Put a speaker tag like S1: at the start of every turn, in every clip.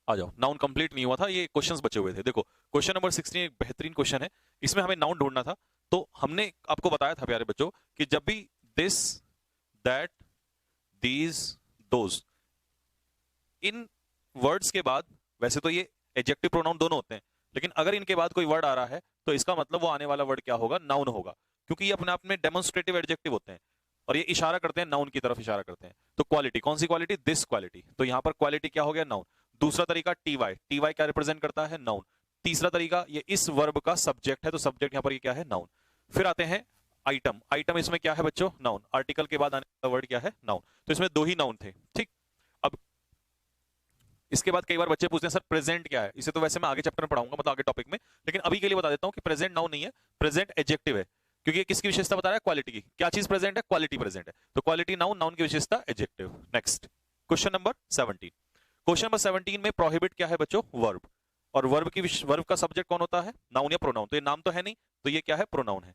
S1: आ जाओ, noun complete नहीं हुआ था, ये क्वेश्चंस बचे हुए थे। देखो क्वेश्चन नंबर 16 एक बेहतरीन क्वेश्चन है, इसमें हमें नाउन ढूंढना था। तो हमने आपको बताया था प्यारे बच्चों कि जब भी this, that, these, those, in words के बाद, वैसे तो ये एडजेक्टिव प्रोनाउन दोनों होते हैं, लेकिन अगर इनके बाद कोई वर्ड आ रहा है तो इसका मतलब वो आने वाला वर्ड क्या होगा, नाउन होगा, क्योंकि ये अपने आप में डेमोन्स्ट्रेटिव एडजेक्टिव होते हैं और ये इशारा करते हैं नाउन की तरफ इशारा करते हैं। तो क्वालिटी, कौन सी क्वालिटी, दिस क्वालिटी, तो यहां पर क्वालिटी क्या हो गया, नाउन। दूसरा तरीका टीवाई, टीवाई क्या रिप्रेजेंट करता है, नाउन। तीसरा तरीका, ये इस वर्ब का सब्जेक्ट है, तो सब्जेक्ट यहां पर ये क्या है, नाउन। फिर आते हैं आइटम, आइटम इसमें क्या है बच्चों, नाउन। आर्टिकल के बाद आने वाला वर्ड क्या है, नाउन। तो इसमें दो ही नाउन थे, ठीक। अब इसके बाद कई बार बच्चे पूछते हैं सर प्रेजेंट क्या है, इसे तो वैसे मैं आगे चैप्टर में पढ़ाऊंगा, मतलब आगे टॉपिक में, लेकिन अभी के लिए बता देता हूं कि प्रेजेंट नाउन नहीं है, प्रेजेंट एडजेक्टिव है, क्योंकि ये किसकी विशेषता बता रहा है, क्वालिटी की। क्या चीज प्रेजेंट है, क्वालिटी प्रेजेंट है, तो क्वालिटी नाउन, नाउन की विशेषता adjective. Next question number 17। Question number 17 में प्रोहिबिट क्या है बच्चों, वर्ब। और वर्ब का सब्जेक्ट कौन होता है, नाउन या प्रोनाउन। तो ये नाम तो है नहीं, तो ये क्या है, प्रोनाउन है।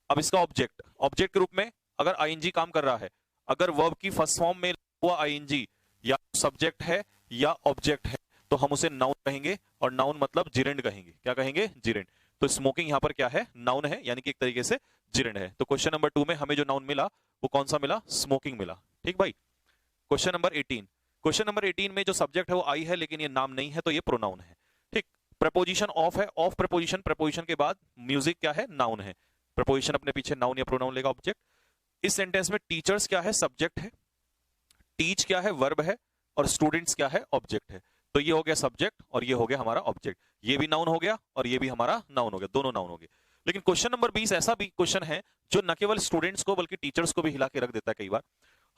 S1: अब इसका ऑब्जेक्ट, ऑब्जेक्ट के रूप में अगर आईएनजी काम कर रहा है, अगर वर्ब की फर्स्ट फॉर्म में हुआ आईएनजी या सब्जेक्ट है या ऑब्जेक्ट है, तो हम उसे नाउन कहेंगे, और नाउन मतलब जिरेंड कहेंगे। क्या कहेंगे, जिरेंड। तो स्मोकिंग यहां पर क्या है, नाउन है, यानी कि एक तरीके से जिरेंड है। तो क्वेश्चन नंबर 2 में हमें जो नाउन मिला वो कौन सा मिला, स्मोकिंग मिला। ठीक भाई। क्वेश्चन नंबर 18, क्वेश्चन नंबर 18 में जो सब्जेक्ट है वो आई है, लेकिन ये नाम नहीं है, तो ये प्रोनाउन है। ठीक। प्रपोजिशन ऑफ है, ऑफ प्रपोजिशन, प्रपोजिशन के बाद म्यूजिक क्या है, नाउन है। प्रपोजिशन अपने पीछे नाउन या प्रोनाउन लेगा, ऑब्जेक्ट। इस सेंटेंस में टीचर्स क्या है, सब्जेक्ट है। टीच क्या है, वर्ब है। और स्टूडेंट्स क्या है, ऑब्जेक्ट है। तो ये हो गया सब्जेक्ट और ये हो गया हमारा ऑब्जेक्ट। ये भी नाउन हो गया और ये भी हमारा नाउन हो गया, दोनों नाउन हो गए। लेकिन क्वेश्चन नंबर 20 ऐसा भी क्वेश्चन है जो न केवल स्टूडेंट्स को बल्कि टीचर्स को भी हिला के रख देता है। कई बार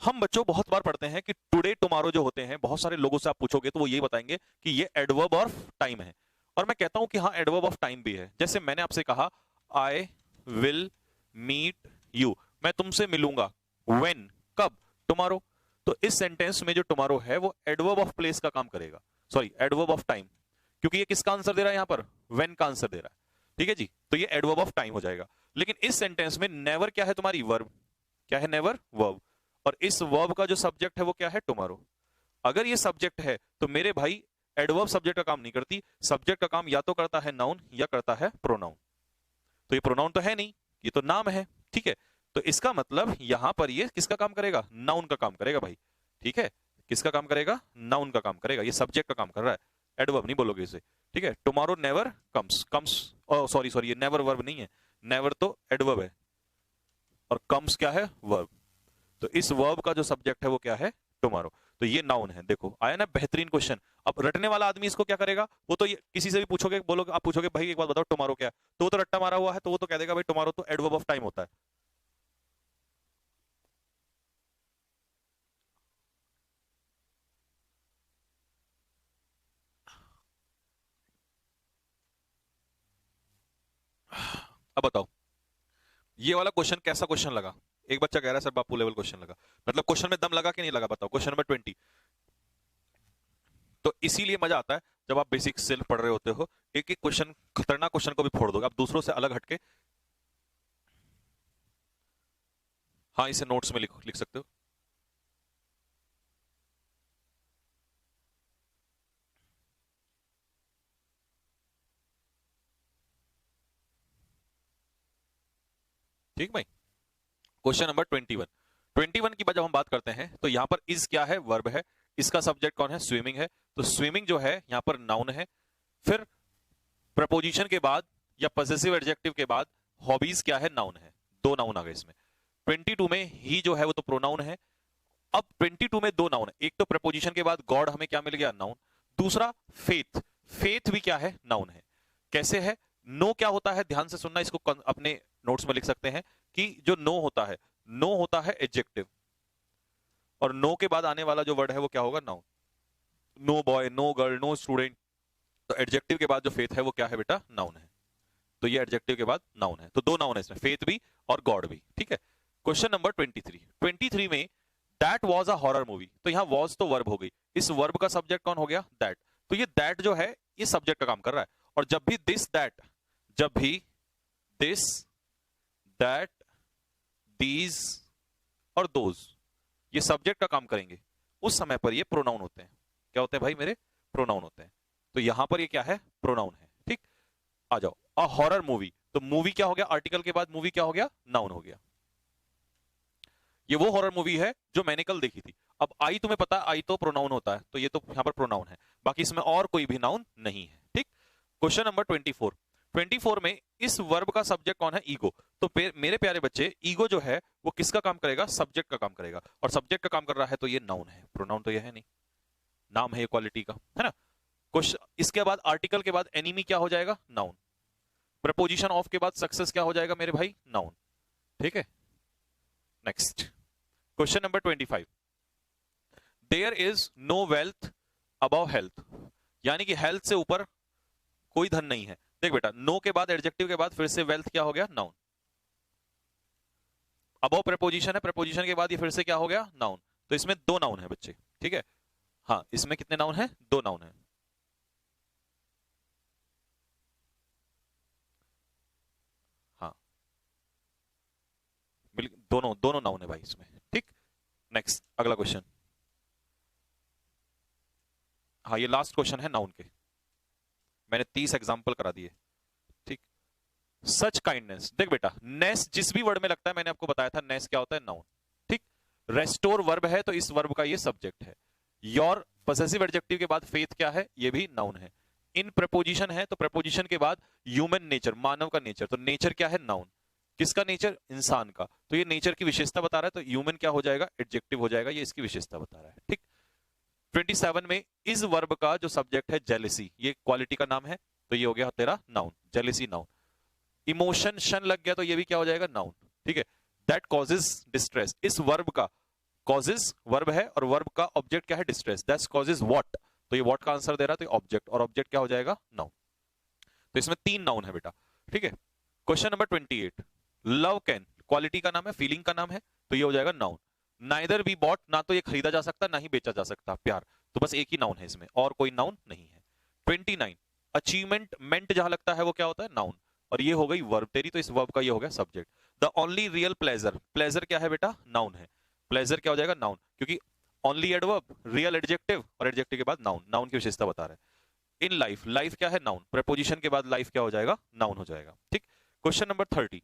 S1: हम बच्चों बहुत बार पढ़ते हैं कि टुडे टुमारो जो होते हैं, बहुत सारे लोगों से आप पूछोगे तो वो यही बताएंगे कि ये एडवर्ब ऑफ टाइम है। और मैं कहता हूं कि हाँ, एडवर्ब ऑफ टाइम भी है। जैसे मैंने आपसे कहा आई विल मीट यू, मैं तुमसे मिलूंगा। व्हेन, कब, टुमारो। तो इस सेंटेंस में जो टुमारो है वो एडवर्ब ऑफ प्लेस का काम करेगा, सॉरी एडवर्ब ऑफ टाइम, क्योंकि ये किसका आंसर दे रहा है यहां पर, व्हेन का आंसर दे रहा है। ठीक है जी, तो ये एडवर्ब ऑफ टाइम हो जाएगा। लेकिन इस सेंटेंस में नेवर क्या है तुम्हारी, वर्ब। क्या है, नेवर, वर्ब। और इस वर्ब का जो सब्जेक्ट है वो क्या है, टुमारो। अगर ये सब्जेक्ट है तो मेरे भाई एडवर्ब सब्जेक्ट का काम नहीं करती, सब्जेक्ट का काम या तो करता है नाउन या करता है प्रोनाउन। तो ये प्रोनाउन तो है नहीं, ये तो नाम है। ठीक है, तो इसका मतलब यहां पर ये किसका काम करेगा, नाउन का काम करेगा भाई। ठीक है, किसका काम करेगा, नाउन का काम करेगा, ये सब्जेक्ट का काम कर रहा है, एडवर्ब नहीं बोलोगे इसे। ठीक है, tomorrow never comes, comes, sorry sorry, ये नेवर वर्ब नहीं है, नेवर तो एडवर्ब है, और कम्स क्या है, वर्ब। तो इस वर्ब का जो सब्जेक्ट है वो क्या है, टुमारो। तो ये नाउन है। देखो आया ना बेहतरीन क्वेश्चन। अब रटने वाला आदमी इसको क्या करेगा, वो तो ये किसी से भी पूछोगे, बोलोगे, आप पूछोगे भाई एक बात बताओ टुमारो क्या है, तो वो तो रट्टा मारा हुआ है, तो वो तो कह देगा भाई टुमारो तो एडवर्ब ऑफ टाइम होता है। अब बताओ ये वाला क्वेश्चन कैसा क्वेश्चन लगा। एक बच्चा कह रहा है सर बापू लेवल क्वेश्चन लगा, मतलब क्वेश्चन में दम लगा कि नहीं लगा, बताओ। Question number 20। तो इसीलिए मजा आता है जब आप बेसिक से पढ़ रहे होते हो, एक एक क्वेश्चन, खतरनाक क्वेश्चन को भी फोड़ दोगे आप दूसरों से अलग हटके। हाँ, इसे नोट्स में लिख लिख सकते हो। ठीक भाई। Question number 21। 21 की जब हम बात करते हैं तो यहां पर इज क्या है, वर्ब है। इसका सब्जेक्ट कौन है, स्विमिंग है। तो स्विमिंग जो है यहां पर नाउन है। फिर प्रपोजिशन के बाद या पजेसिव एडजेक्टिव के बाद हॉबीज क्या है, नाउन है। दो नाउन आ गए इसमें। 22 में ही जो है वो तो प्रोनाउन है। अब 22 में दो नाउन है, एक तो प्रपोजिशन के बाद गॉड हमें क्या मिल गया, नाउन। दूसरा फेथ, फेथ भी क्या है, नाउन है। कैसे है, नो क्या होता है, ध्यान से सुनना, इसको अपने नोट्स में लिख सकते हैं कि जो नो होता है, नो होता है एडजेक्टिव, और नो के बाद आने वाला जो वर्ड है वो क्या होगा, noun. No boy, no girl, no student, तो एडजेक्टिव के बाद जो फेथ है वो क्या है बेटा, नाउन है। तो ये एडजेक्टिव के बाद नाउन है, तो दो नाउन है इसमें, फेथ भी और गॉड भी। ठीक है। क्वेश्चन नंबर 23 में that was a horror movie, तो यहां वॉज तो वर्ब हो गई, इस वर्ब का सब्जेक्ट कौन हो गया, दैट। तो ये दैट जो है ये सब्जेक्ट का काम कर रहा है। और जब भी दिस दैट, जब भी दिस दैट दीज और दोज ये सब्जेक्ट का काम करेंगे, उस समय पर ये प्रोनाउन होते हैं। क्या होते हैं भाई मेरे, प्रोनाउन होते हैं। तो यहां पर ये क्या है, प्रोनाउन है। ठीक, आ जाओ। अ हॉरर मूवी, तो मूवी क्या हो गया, आर्टिकल के बाद मूवी क्या हो गया, नाउन हो गया। ये वो हॉरर मूवी है जो मैंने कल देखी थी। अब आई, तुम्हें पता है आई तो प्रोनाउन होता है, तो ये तो यहां पर प्रोनाउन है, बाकी इसमें और कोई भी नाउन नहीं है। ठीक, क्वेश्चन नंबर 24। 24 में इस वर्ब का सब्जेक्ट कौन है, ईगो। तो मेरे प्यारे बच्चे, ईगो जो है वो किसका काम करेगा, सब्जेक्ट का काम करेगा, और सब्जेक्ट का काम कर रहा है तो ये नाउन है, प्रोनाउन तो ये है नहीं, नाम है ये क्वालिटी का, है ना। क्वेश्चन, इसके बाद आर्टिकल के बाद एनिमी क्या हो जाएगा, नाउन। प्रपोजिशन ऑफ के बाद सक्सेस क्या हो जाएगा मेरे भाई, नाउन। ठीक है, next question number 25। There is no wealth above health, यानी कि हेल्थ से ऊपर कोई धन नहीं है। देख बेटा, नो के बाद एडजेक्टिव के बाद फिर से वेल्थ क्या हो गया, नाउन। अबव प्रपोजिशन है, प्रपोजिशन के बाद ये फिर से क्या हो गया, नाउन। तो इसमें दो नाउन है बच्चे। ठीक है, हाँ इसमें कितने नाउन है, दो नाउन है। हाँ दोनों दोनों नाउन है भाई इसमें। ठीक, नेक्स्ट अगला क्वेश्चन। हाँ ये लास्ट क्वेश्चन है नाउन के, मैंने 30 एग्जाम्पल करा दिए। ठीक, सच काइंडनेस, देख बेटा नेस जिस भी वर्ड में लगता है, मैंने आपको बताया था नेस क्या होता है, नाउन। ठीक, रेस्टोर वर्ब है तो इस वर्ब का ये सब्जेक्ट है। योर पॉसेसिव एडजेक्टिव के बाद फेथ क्या है, ये भी नाउन है। इन प्रपोजिशन है तो प्रपोजिशन के बाद ह्यूमन नेचर, मानव का नेचर, तो नेचर क्या है, नाउन। किसका नेचर, इंसान का, तो ये नेचर की विशेषता बता रहा है, तो ह्यूमन क्या हो जाएगा, एडजेक्टिव हो जाएगा, ये इसकी विशेषता बता रहा है। ठीक, 27 में इस वर्ब का जो सब्जेक्ट है जेलेसी, ये क्वालिटी का नाम है, तो ये हो गया तेरा नाउन, जेलेसी नाउन। इमोशन शन लग गया तो ये भी क्या हो जाएगा, नाउन। ठीक है, दैट कॉजेज डिस्ट्रेस, इस वर्ब का कॉजेज वर्ब है और वर्ब का ऑब्जेक्ट क्या है, डिस्ट्रेस, दैट कॉजेज व्हाट, तो ये व्हाट का आंसर दे रहा है, तो ऑब्जेक्ट, और ऑब्जेक्ट क्या हो जाएगा, नाउन। तो इसमें तीन नाउन है बेटा। ठीक है, question number 28। Love can, quality का नाम है, फीलिंग का नाम है, तो ये हो जाएगा नाउन। नाइदर बी बॉट, ना तो ये खरीदा जा सकता ना ही बेचा जा सकता, प्यार, तो बस एक ही नाउन है इसमें, और कोई नाउन नहीं है। 29, अचीवमेंट, मेंट जहां लगता है वो क्या होता है, नाउन, और ये हो गई वर्ब तेरी, तो इस वर्ब का ये हो गया subject. The only real pleasure, pleasure क्या है बेटा, नाउन है, प्लेजर क्या हो जाएगा, नाउन, क्योंकि ओनली एडवर्ब, रियल एडजेक्टिव, और एडजेक्टिव के बाद नाउन, नाउन की विशेषता बता रहा है। इन लाइफ, लाइफ क्या है, नाउन, प्रपोजिशन के बाद लाइफ क्या हो जाएगा, नाउन हो जाएगा। ठीक, question number 30।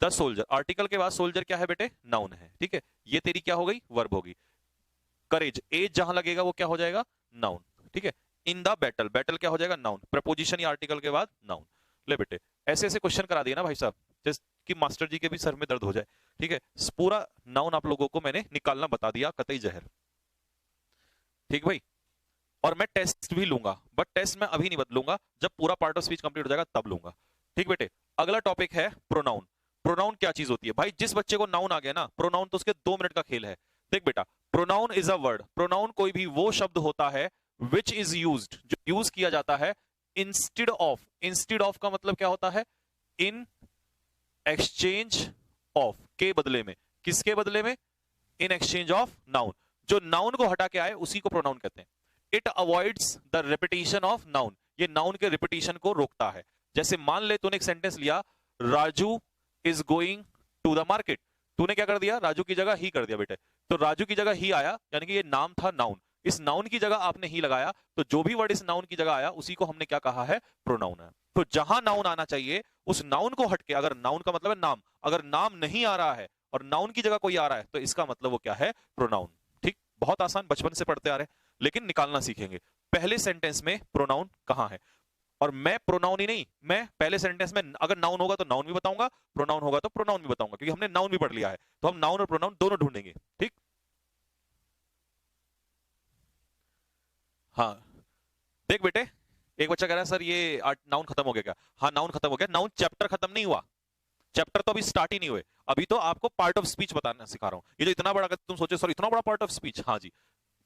S1: The soldier, article के बाद सोल्जर क्या है बेटे, नाउन है। ठीक है, ये तेरी क्या हो गई, वर्ब होगी। करेज, एज जहां लगेगा वो क्या हो जाएगा, नाउन। ठीक है, इन द बैटल, बैटल क्या हो जाएगा, नाउन, प्रपोजिशन या आर्टिकल के बाद नाउन। ले बेटे, ऐसे ऐसे क्वेश्चन करा दिए ना भाई साहब, जैसे कि मास्टर जी के भी सर में दर्द हो जाए। ठीक है, पूरा नाउन आप लोगों को मैंने निकालना बता दिया, कतई जहर। ठीक भाई, और मैं टेस्ट भी लूंगा, बट टेस्ट मैं अभी नहीं बदलूंगा, जब पूरा पार्ट ऑफ स्पीच कंप्लीट हो जाएगा तब लूंगा। ठीक बेटे, अगला टॉपिक है प्रोनाउन। प्रोनाउन क्या चीज होती है भाई, जिस बच्चे को नाउन आ गया ना, प्रोनाउन तो उसके 2 मिनट का खेल है। देख बेटा, pronoun is a word, pronoun कोई भी वो शब्द होता है विच इज यूज्ड, जो यूज किया जाता है इंस्टेड ऑफ, इंस्टेड ऑफ का मतलब क्या होता है, इन एक्सचेंज ऑफ, के बदले में, किसके बदले में, इन एक्सचेंज ऑफ नाउन, जो नाउन को हटा के आए उसी को प्रोनाउन कहते हैं। It avoids the repetition of noun, ये नाउन के रिपीटिशन को रोकता है। जैसे मान ले तूने एक सेंटेंस लिया, Raju is going to the market, तूने क्या कर दिया, राजू की जगह ही कर दिया बेटे, तो राजू की जगह ही आया, यानी कि ये नाम था नाउन, इस नाउन की जगह आपने ही लगाया, तो जो भी वर्ड इस नाउन की जगह आया उसी को हमने क्या कहा है, प्रोनाउन है। तो जहां नाउन आना चाहिए उस नाउन को हटके, अगर नाउन का मतलब है नाम, अगर नाम नहीं आ रहा है और नाउन की जगह कोई आ रहा है, तो इसका मतलब वो क्या है, प्रोनाउन। ठीक, बहुत आसान, बचपन से पढ़ते आ रहे हैं, लेकिन निकालना सीखेंगे। पहले सेंटेंस में प्रोनाउन कहां है, और मैं प्रोनाउन ही नहीं, मैं पहले सेंटेंस में अगर नाउन होगा तो नाउन भी बताऊंगा, प्रोनाउन होगा तो प्रोनाउन भी बताऊंगा, क्योंकि हमने नाउन भी पढ़ लिया है, तो हम नाउन और प्रोनाउन दोनों ढूंढेंगे। ठीक, हाँ देख बेटे, एक बच्चा कह रहा है सर ये नाउन खत्म हो गया क्या, हाँ नाउन खत्म हो गया, नाउन चैप्टर खत्म नहीं हुआ, चैप्टर तो अभी स्टार्ट ही नहीं हुए, अभी तो आपको पार्ट ऑफ स्पीच बताना सिखा रहा हूं। ये जो इतना बड़ा, अगर तुम सोचे सर इतना बड़ा पार्ट ऑफ स्पीच, हाँ जी,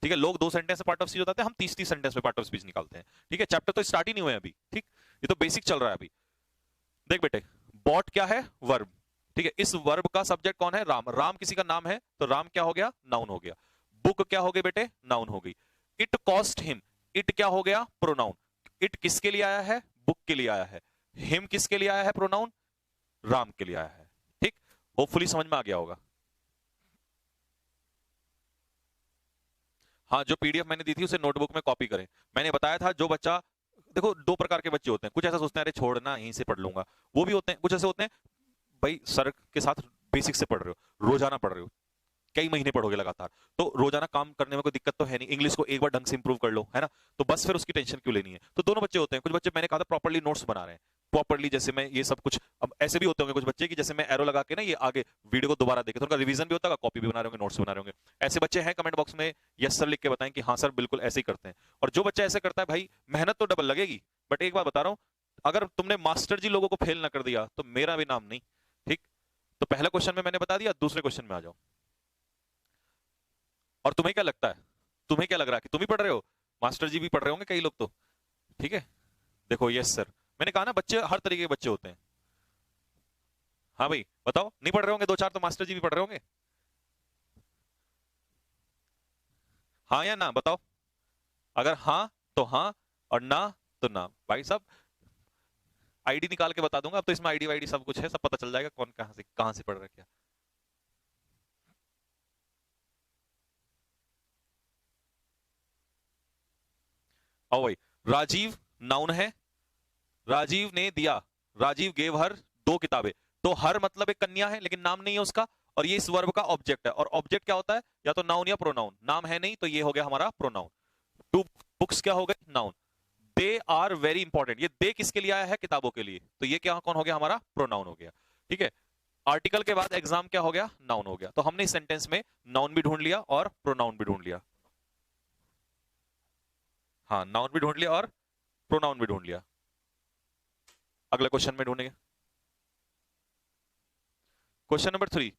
S1: ठीक है, लोग 2 सेंटेंस में पार्ट ऑफ स्पीच बताते हैं, हम 30-30 सेंटेंस में पार्ट ऑफ स्पीच निकालते हैं। ठीक है, चैप्टर तो स्टार्ट ही नहीं हुए अभी। ठीक, ये तो बेसिक चल रहा है अभी। देख बेटे, बॉट क्या है, वर्ब। ठीक है, इस वर्ब का सब्जेक्ट कौन है, राम, राम किसी का नाम है, तो राम क्या हो गया, नाउन हो गया। बुक क्या हो गई बेटे, नाउन हो गई। इट कॉस्ट हिम, इट क्या हो गया, प्रोनाउन। इट किसके लिए आया है, बुक के लिए आया है। हिम किसके लिए आया है, प्रोनाउन, राम के लिए आया है। ठीक, होपफुली समझ में आ गया होगा। हाँ, जो पीडीएफ मैंने दी थी उसे नोटबुक में कॉपी करें। मैंने बताया था जो बच्चा, देखो दो प्रकार के बच्चे होते हैं, कुछ ऐसा सोचते हैं अरे छोड़ना यहीं से पढ़ लूंगा, वो भी होते हैं। कुछ ऐसे होते हैं भाई सर के साथ बेसिक से पढ़ रहे हो, रोजाना पढ़ रहे हो, कई महीने पढ़ोगे लगातार, तो रोजाना काम करने में कोई दिक्कत तो है नहीं, इंग्लिश को एक बार ढंग से इंप्रूव कर लो, है ना, तो बस फिर उसकी टेंशन क्यों लेनी है। तो दोनों बच्चे होते हैं। कुछ बच्चे मैंने कहा था प्रॉपर्ली नोट्स बना रहे हैं, प्रॉपर्ली, जैसे मैं ये सब कुछ, अब ऐसे भी होते होंगे कुछ बच्चे कि जैसे मैं एरो लगा के ना ये आगे वीडियो को दोबारा देखे, तो उनका रिवीजन भी होता है, कॉपी भी बना रहे होंगे, नोट्स बना रहे होंगे। ऐसे बच्चे हैं, कमेंट बॉक्स में यस सर लिख के बताएं कि हाँ सर बिल्कुल ऐसे ही करते हैं। और जो बच्चा ऐसे करता है भाई मेहनत तो डबल लगेगी, बट एक बार बता रहा हूं, अगर तुमने मास्टर जी लोगों को फेल ना कर दिया तो मेरा भी नाम नहीं, ठीक। तो पहला क्वेश्चन में मैंने बता दिया, दूसरे क्वेश्चन में आ जाओ। और तुम्हें क्या लगता है, तुम्हें क्या लग रहा है कि तुम ही पढ़ रहे हो, मास्टर जी भी पढ़ रहे होंगे कई लोग तो, ठीक है। देखो यस सर, मैंने कहा ना बच्चे हर तरीके के बच्चे होते हैं। हाँ भाई बताओ, नहीं पढ़ रहे होंगे दो चार तो मास्टर जी भी पढ़ रहे होंगे, हाँ या ना बताओ। अगर हाँ तो हाँ, और ना तो ना। भाई साहब आईडी निकाल के बता दूंगा, अब तो इसमें आईडी वाईडी सब कुछ है, सब पता चल जाएगा कौन कहां से पढ़ रहा है क्या। आओ भाई, राजीव नाउन है, राजीव ने दिया, राजीव गेव हर 2 किताबें, तो हर मतलब एक कन्या है लेकिन नाम नहीं है उसका, और ये इस वर्ब का ऑब्जेक्ट है। और ऑब्जेक्ट क्या होता है, या तो नाउन या प्रोनाउन, नाम है नहीं तो ये हो गया हमारा प्रोनाउन। 2 बुक्स क्या हो गए, noun. They are very important, ये दे किसके लिए आया है, किताबों के लिए, तो ये क्या कौन हो गया हमारा, प्रोनाउन हो गया, ठीक है। आर्टिकल के बाद एग्जाम क्या हो गया, नाउन हो गया। तो हमने इस सेंटेंस में नाउन भी ढूंढ लिया और प्रोनाउन भी ढूंढ लिया। हाँ, नाउन भी ढूंढ लिया और प्रोनाउन भी ढूंढ लिया। अगला क्वेश्चन में ढूंढेंगे। Question number 3,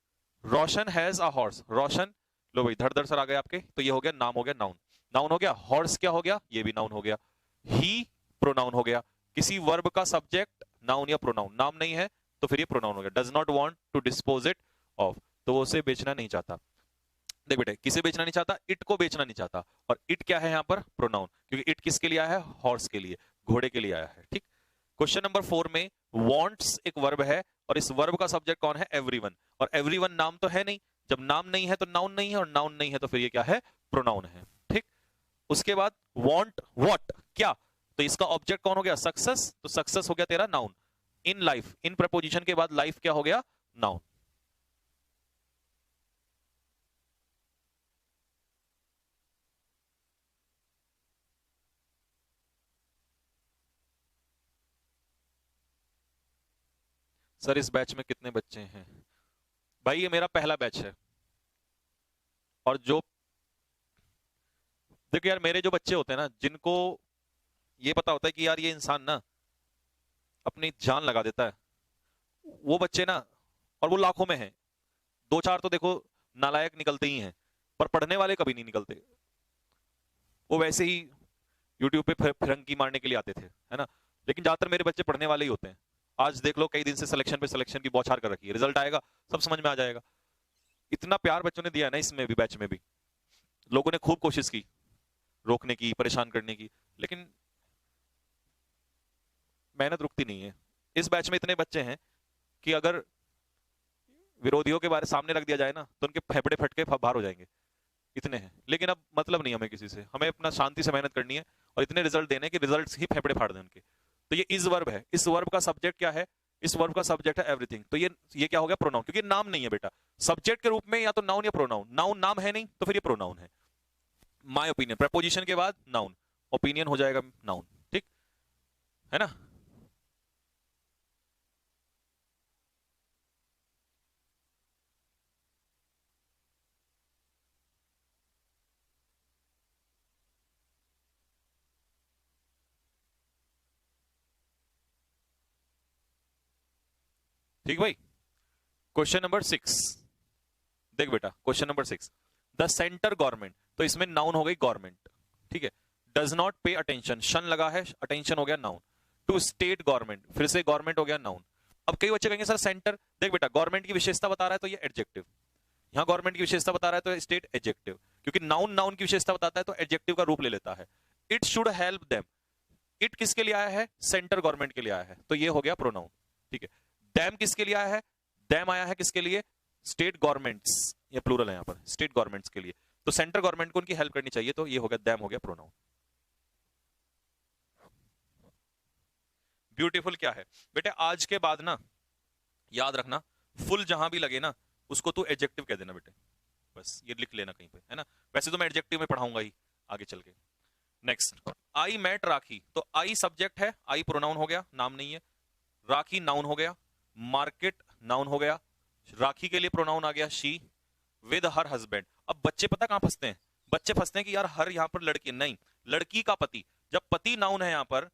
S1: Roshan has a horse. Roshan, लो भाई धड़ धड़ सर आ गए आपके, तो ये हो गया नाम, हो गया नाउन, नाउन हो गया। हॉर्स क्या हो गया, ये भी नाउन हो गया। ही प्रोनाउन हो गया। किसी वर्ब का सब्जेक्ट नाउन या प्रोनाउन, नाम नहीं है तो फिर ये प्रोनाउन हो गया। Does not want to dispose it off, तो वो उसे बेचना नहीं चाहता। देख बेटे, किसे बेचना नहीं चाहता, इट को बेचना नहीं चाहता। और इट क्या है यहाँ पर, प्रोनाउन, क्योंकि इट किसके लिए आया है, हॉर्स के लिए, घोड़े के लिए आया है, ठीक। क्वेश्चन नंबर 4 में वांट्स एक वर्ब है, और इस वर्ब का सब्जेक्ट कौन है, एवरीवन। और एवरीवन नाम तो है नहीं, जब नाम नहीं है तो नाउन नहीं है, और नाउन नहीं है तो फिर ये क्या है, प्रोनाउन है, ठीक। उसके बाद वांट व्हाट, क्या, तो इसका ऑब्जेक्ट कौन हो गया, सक्सेस, तो सक्सेस हो गया तेरा noun. In life, in preposition के बाद लाइफ क्या हो गया, नाउन। सर इस बैच में कितने बच्चे हैं, भाई ये मेरा पहला बैच है। और जो, देखो यार मेरे जो बच्चे होते हैं ना, जिनको ये पता होता है कि यार ये इंसान ना अपनी जान लगा देता है, वो बच्चे ना, और वो लाखों में हैं, दो चार तो देखो नालायक निकलते ही हैं, पर पढ़ने वाले कभी नहीं निकलते। वो वैसे ही यूट्यूब पे फिरंगी मारने के लिए आते थे, है ना, लेकिन ज्यादातर मेरे बच्चे पढ़ने वाले ही होते हैं। आज देख लो कई दिन से सिलेक्शन पे सिलेक्शन की बौछार कर रखी है, रिजल्ट आएगा सब समझ में आ जाएगा। इतना प्यार बच्चों ने दिया है ना इसमें भी, बैच में भी लोगों ने खूब कोशिश की रोकने की, परेशान करने की, लेकिन मेहनत रुकती नहीं है। इस बैच में इतने बच्चे हैं कि अगर विरोधियों के बारे सामने रख दिया जाए ना तो उनके फेफड़े फटके बाहर हो जाएंगे, इतने हैं। लेकिन अब मतलब नहीं हमें किसी से, हमें अपना शांति से मेहनत करनी है और इतने रिजल्ट देने कि रिजल्ट्स ही फेफड़े फाड़ दें उनके। तो ये इस वर्ब है, इस वर्ब का सब्जेक्ट क्या है, इस वर्ब का सब्जेक्ट है एवरीथिंग। तो ये क्या हो गया, प्रोनाउन, क्योंकि नाम नहीं है बेटा। सब्जेक्ट के रूप में या तो नाउन या प्रोनाउन, नाउन नाम है नहीं तो फिर ये प्रोनाउन है। माय ओपिनियन, प्रपोजिशन के बाद नाउन, ओपिनियन हो जाएगा नाउन, ठीक है ना। ठीक भाई। क्वेश्चन नंबर 6, देख बेटा question number 6, the centre government, तो इसमें नाउन हो गई गवर्नमेंट, ठीक है। डज नॉट पे अटेंशन, शन लगा है, अटेंशन हो गया नाउन। टू स्टेट गवर्नमेंट, फिर से गवर्नमेंट हो गया नाउन। अब कई बच्चे कहेंगे सर सेंटर, देख बेटा गवर्नमेंट की विशेषता बता रहा है तो ये एडजेक्टिव, यहाँ गवर्नमेंट की विशेषता बता रहा है तो स्टेट एडजेक्टिव, क्योंकि नाउन नाउन की विशेषता बताता है तो एडजेक्टिव का रूप ले लेता है। It should help them, it किसके लिए आया है, सेंटर गवर्नमेंट के लिए आया है, तो ये हो गया प्रोनाउन, ठीक है। डैम किसके लिए आया है, डैम आया है किसके लिए, स्टेट गवर्नमेंट्स, ये प्लूरल है यहाँ पर, स्टेट गवर्नमेंट्स के लिए, तो सेंट्रल गवर्नमेंट को उनकी हेल्प करनी चाहिए, तो ये हो गया दैम, हो गया प्रोनाउन। ब्यूटीफुल क्या है बेटे, आज के बाद ना याद रखना, फुल जहां भी लगे ना उसको तू एडजेक्टिव कह देना बेटे, बस ये लिख लेना कहीं पे, है ना। वैसे तो मैं एडजेक्टिव में पढ़ाऊंगा ही आगे चल के। नेक्स्ट, आई मेट राखी, तो आई सब्जेक्ट है, आई प्रोनाउन हो गया, नाम नहीं है। राखी नाउन हो गया, मार्केट नाउन हो गया, राखी के लिए प्रोनाउन आ गया शी, विद हर हस्बैंड। अब बच्चे पता कहां फंसते हैं, बच्चे फंसते हैं कि यार हर यहां पर लड़की नहीं, लड़की का पति, जब पति नाउन है यहां पर,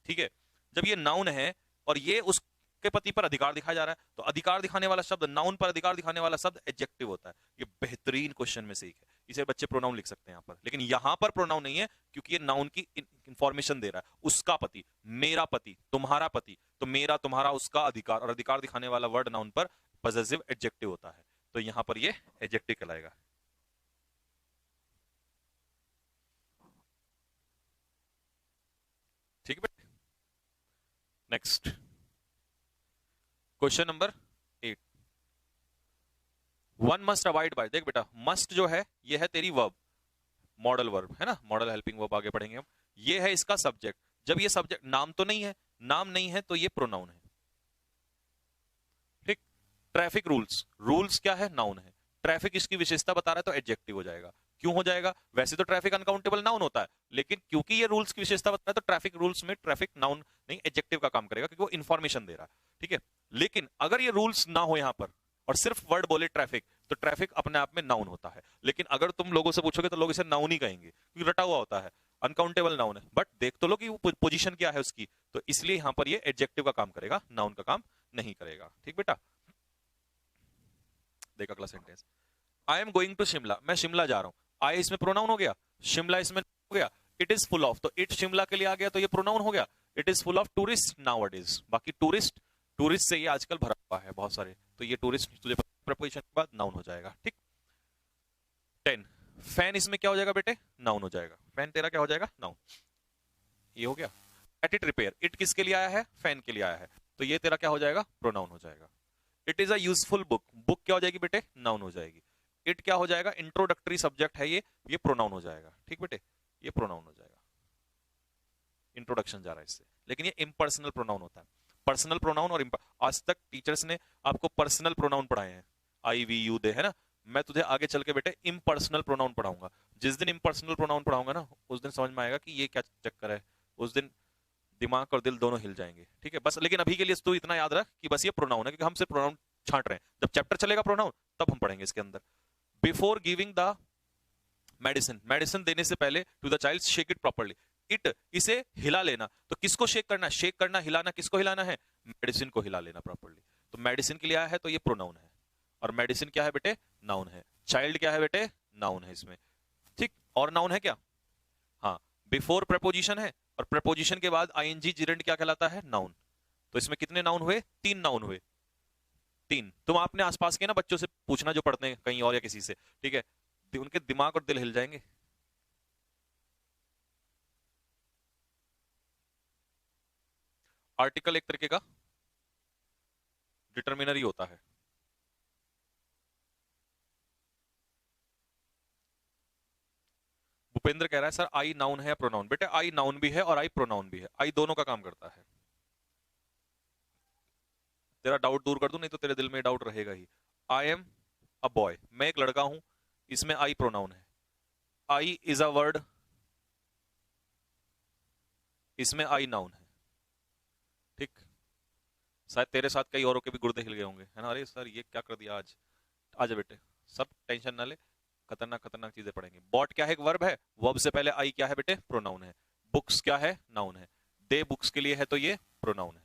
S1: ठीक है, जब ये नाउन है और ये उसके पति पर अधिकार दिखाया जा रहा है, तो अधिकार दिखाने वाला शब्द, नाउन पर अधिकार दिखाने वाला शब्द एडजेक्टिव होता है। ये बेहतरीन क्वेश्चन में से एक है, इसे बच्चे प्रोनाउन लिख सकते हैं यहां पर, लेकिन यहां पर प्रोनाउन नहीं है क्योंकि ये नाउन की इंफॉर्मेशन दे रहा है। उसका पति, मेरा पति, तुम्हारा पति, तो मेरा, तुम्हारा, उसका अधिकार, और अधिकार दिखाने वाला वर्ड नाउन पर पॉसेसिव एडजेक्टिव होता है, तो यहां पर ये एडजेक्टिव कहलाएगा। ठीक है। Next question number 8, one must avoid by, देख बेटा मस्ट जो है ये है तेरी वर्ब, मॉडल वर्ब है ना, मॉडल हेल्पिंग वर्ब आगे पढ़ेंगे हम। ये है इसका सब्जेक्ट, जब ये सब्जेक्ट नाम तो नहीं है, नाम नहीं है तो ये प्रोनाउन है। ठीक, ट्रैफिक रूल्स, रूल्स क्या है, नाउन है। ट्रैफिक इसकी विशेषता बता रहा है तो एडजेक्टिव हो जाएगा। क्यों हो जाएगा, वैसे तो ट्रैफिक अनकाउंटेबल नाउन होता है, लेकिन क्योंकि ये रूल्स की विशेषता बता रहा है तो ट्रैफिक रूल्स में ट्रैफिक नाउन नहीं एडजेक्टिव का काम करेगा, क्योंकि वो इंफॉर्मेशन दे रहा है। ठीक है, लेकिन अगर ये रूल्स ना हो यहां पर और सिर्फ वर्ड बोले ट्रैफिक, तो ट्रैफिक अपने आप में नाउन होता है। लेकिन अगर तुम लोगों से पूछोगे तो लोग इसे नाउन ही कहेंगे क्योंकि रटा हुआ होता है, अनकाउंटेबल नाउन है। बट देख तो लो कि वो पोजीशन क्या है उसकी, तो इसलिए यहां पर ये एडजेक्टिव का काम करेगा, नाउन का काम नहीं करेगा। ठीक बेटा, देख अगला sentence, I am going to Shimla, मैं शिमला जा रहा हूं। आई इसमें प्रोनाउन हो गया, शिमला इसमें हो गया। इट इज फुल ऑफ, तो इट शिमला के लिए आ गया तो ये प्रोनाउन हो गया। It is full of tourist nowadays, बाकी टूरिस्ट, टूरिस्ट से ये आजकल भरा हुआ है बहुत सारे, तो ये टूरिस्ट तुझे प्रपोजिशन के बाद नाउन हो जाएगा। ठीक, 10, फैन इसमें क्या हो जाएगा बेटे, नाउन हो जाएगा। फैन तेरा क्या हो जाएगा, नाउन। ये हो गया। एट इट रिपेयर, इट किसके लिए आया है, फैन के लिए आया है, तो ये तेरा क्या हो जाएगा, प्रोनाउन हो जाएगा। It is a useful book, book क्या हो जाएगी बेटे, नाउन हो जाएगी। इट क्या हो जाएगा, इंट्रोडक्टरी सब्जेक्ट है ये प्रोनाउन हो जाएगा। ठीक बेटे, ये प्रोनाउन हो जाएगा, इंट्रोडक्शन जा रहा है इससे, लेकिन ये इम्पर्सनल प्रोनाउन होता है। पर्सनल प्रोनाउन और आज तक टीचर्स ने आपको पर्सनल प्रोनाउन पढ़ाए हैं, आई वी यू दे, है ना। मैं तुझे आगे चल के बेटे इम्पर्सनल प्रोनाउन पढ़ाऊंगा। जिस दिन इम्पर्सनल प्रोनाउन पढ़ाऊंगा ना, उस दिन समझ में आएगा कि ये क्या चक्कर है, उस दिन दिमाग और दिल दोनों हिल जाएंगे। ठीक है, बस लेकिन अभी के लिए तू इतना याद रख कि बस ये प्रोनाउन है, क्योंकि हम सिर्फ प्रोनाउन छांट रहे हैं। जब चैप्टर चलेगा प्रोनाउन तब हम पढ़ेंगे इसके अंदर। Before giving the medicine, medicine देने से पहले to the child shake it properly, it इसे हिला लेना, तो किसको शेक करना, शेक करना, हिलाना, किसको हिलाना है, मेडिसिन को हिला लेना प्रॉपर्ली। तो मेडिसिन के लिए आया है तो ये प्रोनाउन है, और मेडिसिन क्या है बेटे, नाउन है। चाइल्ड क्या है बेटे, नाउन है इसमें। ठीक, और नाउन है क्या, हाँ, बिफोर प्रपोजिशन है, और प्रपोजिशन के बाद आईएनजी जिरेंड क्या कहलाता है, नाउन। तो इसमें कितने नाउन हुए, 3 नाउन हुए, 3। तुम अपने आसपास के ना बच्चों से पूछना जो पढ़ते हैं कहीं और या किसी से, ठीक है, उनके दिमाग और दिल हिल जाएंगे। आर्टिकल एक तरीके का डिटर्मिनर ही होता है। भूपेंद्र कह रहा है सर आई नाउन है या प्रोनाउन, बेटे आई नाउन भी है और आई प्रोनाउन भी है, आई दोनों का काम करता है। तेरा डाउट दूर कर दूं, नहीं तो तेरे दिल में डाउट रहेगा ही। आई एम अ बॉय, मैं एक लड़का हूं, इसमें आई प्रोनाउन है। आई इज अ वर्ड, इसमें आई नाउन है। ठीक, शायद तेरे साथ कई औरों के भी गुर्दे हिल गए होंगे, है ना, अरे सर ये क्या कर दिया आज। आजा बेटे, सब टेंशन ना ले, खतरनाक खतरनाक चीजें पढ़ेंगे। बॉट क्या है, एक वर्ब है, वर्ब से पहले आई क्या है बेटे, प्रोनाउन है। बुक्स क्या है, नाउन है। दे बुक्स के लिए है तो ये प्रोनाउन है।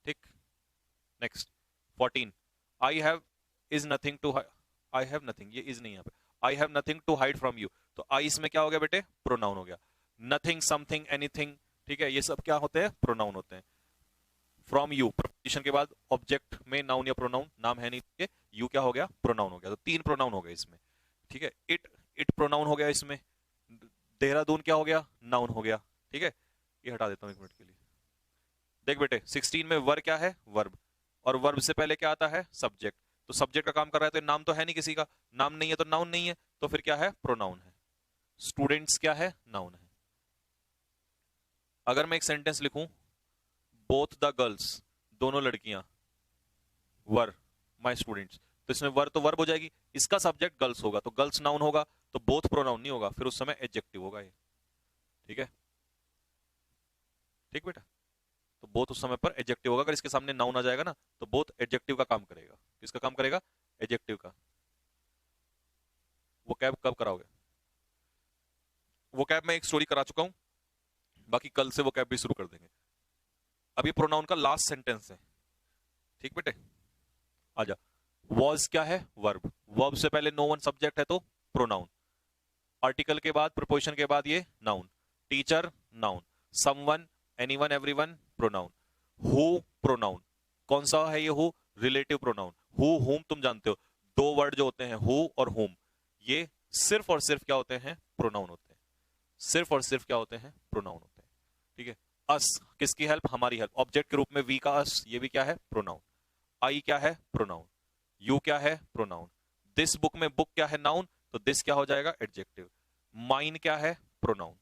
S1: ठीक, next 14, I have is nothing to, I have nothing, ये इज नहीं यहाँ पे, I have nothing to hide from you, तो आई इसमें क्या हो गया बेटे, प्रोनाउन हो गया। नथिंग, समथिंग, एनीथिंग, ठीक है, ये सब क्या होते हैं, प्रोनाउन होते हैं। फ्रॉम यू, प्रपोजिशन के बाद ऑब्जेक्ट में नाउन या प्रोनाउन, नाम है नहीं, यू क्या हो गया, प्रोनाउन हो गया, तो 3 प्रोनाउन हो गए इसमें। ठीक है, इट, इट प्रोनाउन हो गया इसमें। देहरादून क्या हो गया, नाउन हो गया। ठीक है, ये हटा देता हूं 1 मिनट के लिए। देख बेटे 16 में वर क्या है, वर्ब, और वर्ब से पहले क्या आता है, सब्जेक्ट। तो सब्जेक्ट का काम कर रहा है तो नाम तो है नहीं किसी का, नाम नहीं है तो नाउन नहीं है, तो फिर क्या है, प्रोनाउन है। स्टूडेंट्स क्या है, नाउन है। अगर मैं एक सेंटेंस लिखूं, बोथ द गर्ल्स, दोनों लड़कियां, वर माय स्टूडेंट्स, तो इसमें वर तो वर्ब हो जाएगी, इसका सब्जेक्ट गर्ल्स होगा तो गर्ल्स नाउन होगा, तो बोथ प्रोनाउन नहीं होगा, फिर उस समय एडजेक्टिव होगा ये। ठीक है, ठीक बेटा। तो बोथ उस समय पर एडजेक्टिव होगा, अगर इसके सामने नाउन आ जाएगा ना तो बोथ एडजेक्टिव का काम करेगा। किसका काम करेगा, एडजेक्टिव का। वो कैब कब कराओगे, वो कैब मैं एक स्टोरी करा चुका हूं, बाकी कल से वो कैब भी शुरू कर देंगे। अब ये प्रोनाउन का लास्ट सेंटेंस है, ठीक बेटे। आजा, वॉज क्या है, वर्ब, वर्ब से पहले नो वन सब्जेक्ट है तो प्रोनाउन, आर्टिकल के बाद प्रीपोजिशन के बाद ये noun, teacher noun, someone, anyone, everyone pronoun, who pronoun, कौन सा है ये हु, रिलेटिव प्रोनाउन, हु हुम तुम जानते हो, दो वर्ड जो होते हैं हु और हुम, ये सिर्फ और सिर्फ क्या होते हैं, प्रोनाउन होते हैं, सिर्फ और सिर्फ क्या होते हैं, प्रोनाउन होते हैं। ठीक है, अस किसकी हेल्प, हमारी हेल्प, ऑब्जेक्ट के रूप में वी का अस, ये भी क्या है, प्रोनाउन। आई क्या है, प्रोनाउन। यू क्या है, प्रोनाउन। दिस बुक में बुक क्या है, नाउन, तो दिस क्या हो जाएगा, एडजेक्टिव। माइन क्या है, प्रोनाउन।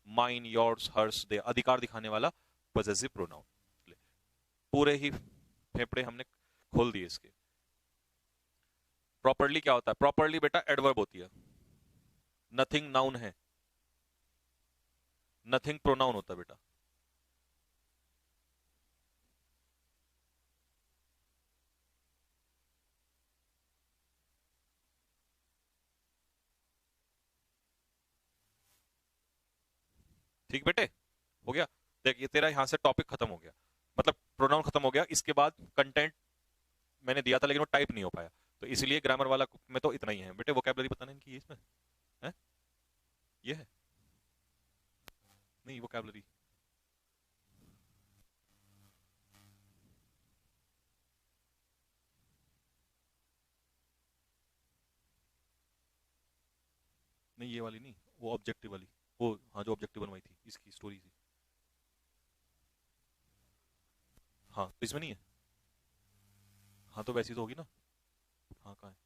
S1: माइन, योर्स, हर्स, दे, अधिकार दिखाने वाला पॉसेसिव प्रोनाउन। पूरे ही फेफड़े हमने खोल दिए इसके। प्रॉपर्ली क्या होता है, प्रॉपर्ली बेटा एडवर्ब होती है, नथिंग नाउन है, नथिंग प्रोनाउन होता है बेटा। ठीक बेटे, हो गया। देख ये तेरा यहां से टॉपिक खत्म हो गया, मतलब प्रोनाउन खत्म हो गया, इसके बाद कंटेंट मैंने दिया था लेकिन वो टाइप नहीं हो पाया, तो इसलिए ग्रामर वाला में तो इतना ही है बेटे। वोकैबुलरी बताने की इसमें है, ये है नहीं वोकैबुलरी। नहीं ये वाली नहीं, वो ऑब्जेक्टिव वाली, वो हाँ जो ऑब्जेक्टिव बनवाई थी इसकी स्टोरी थी। हाँ तो इसमें नहीं है, हाँ तो वैसी तो होगी ना। हाँ कहाँ है,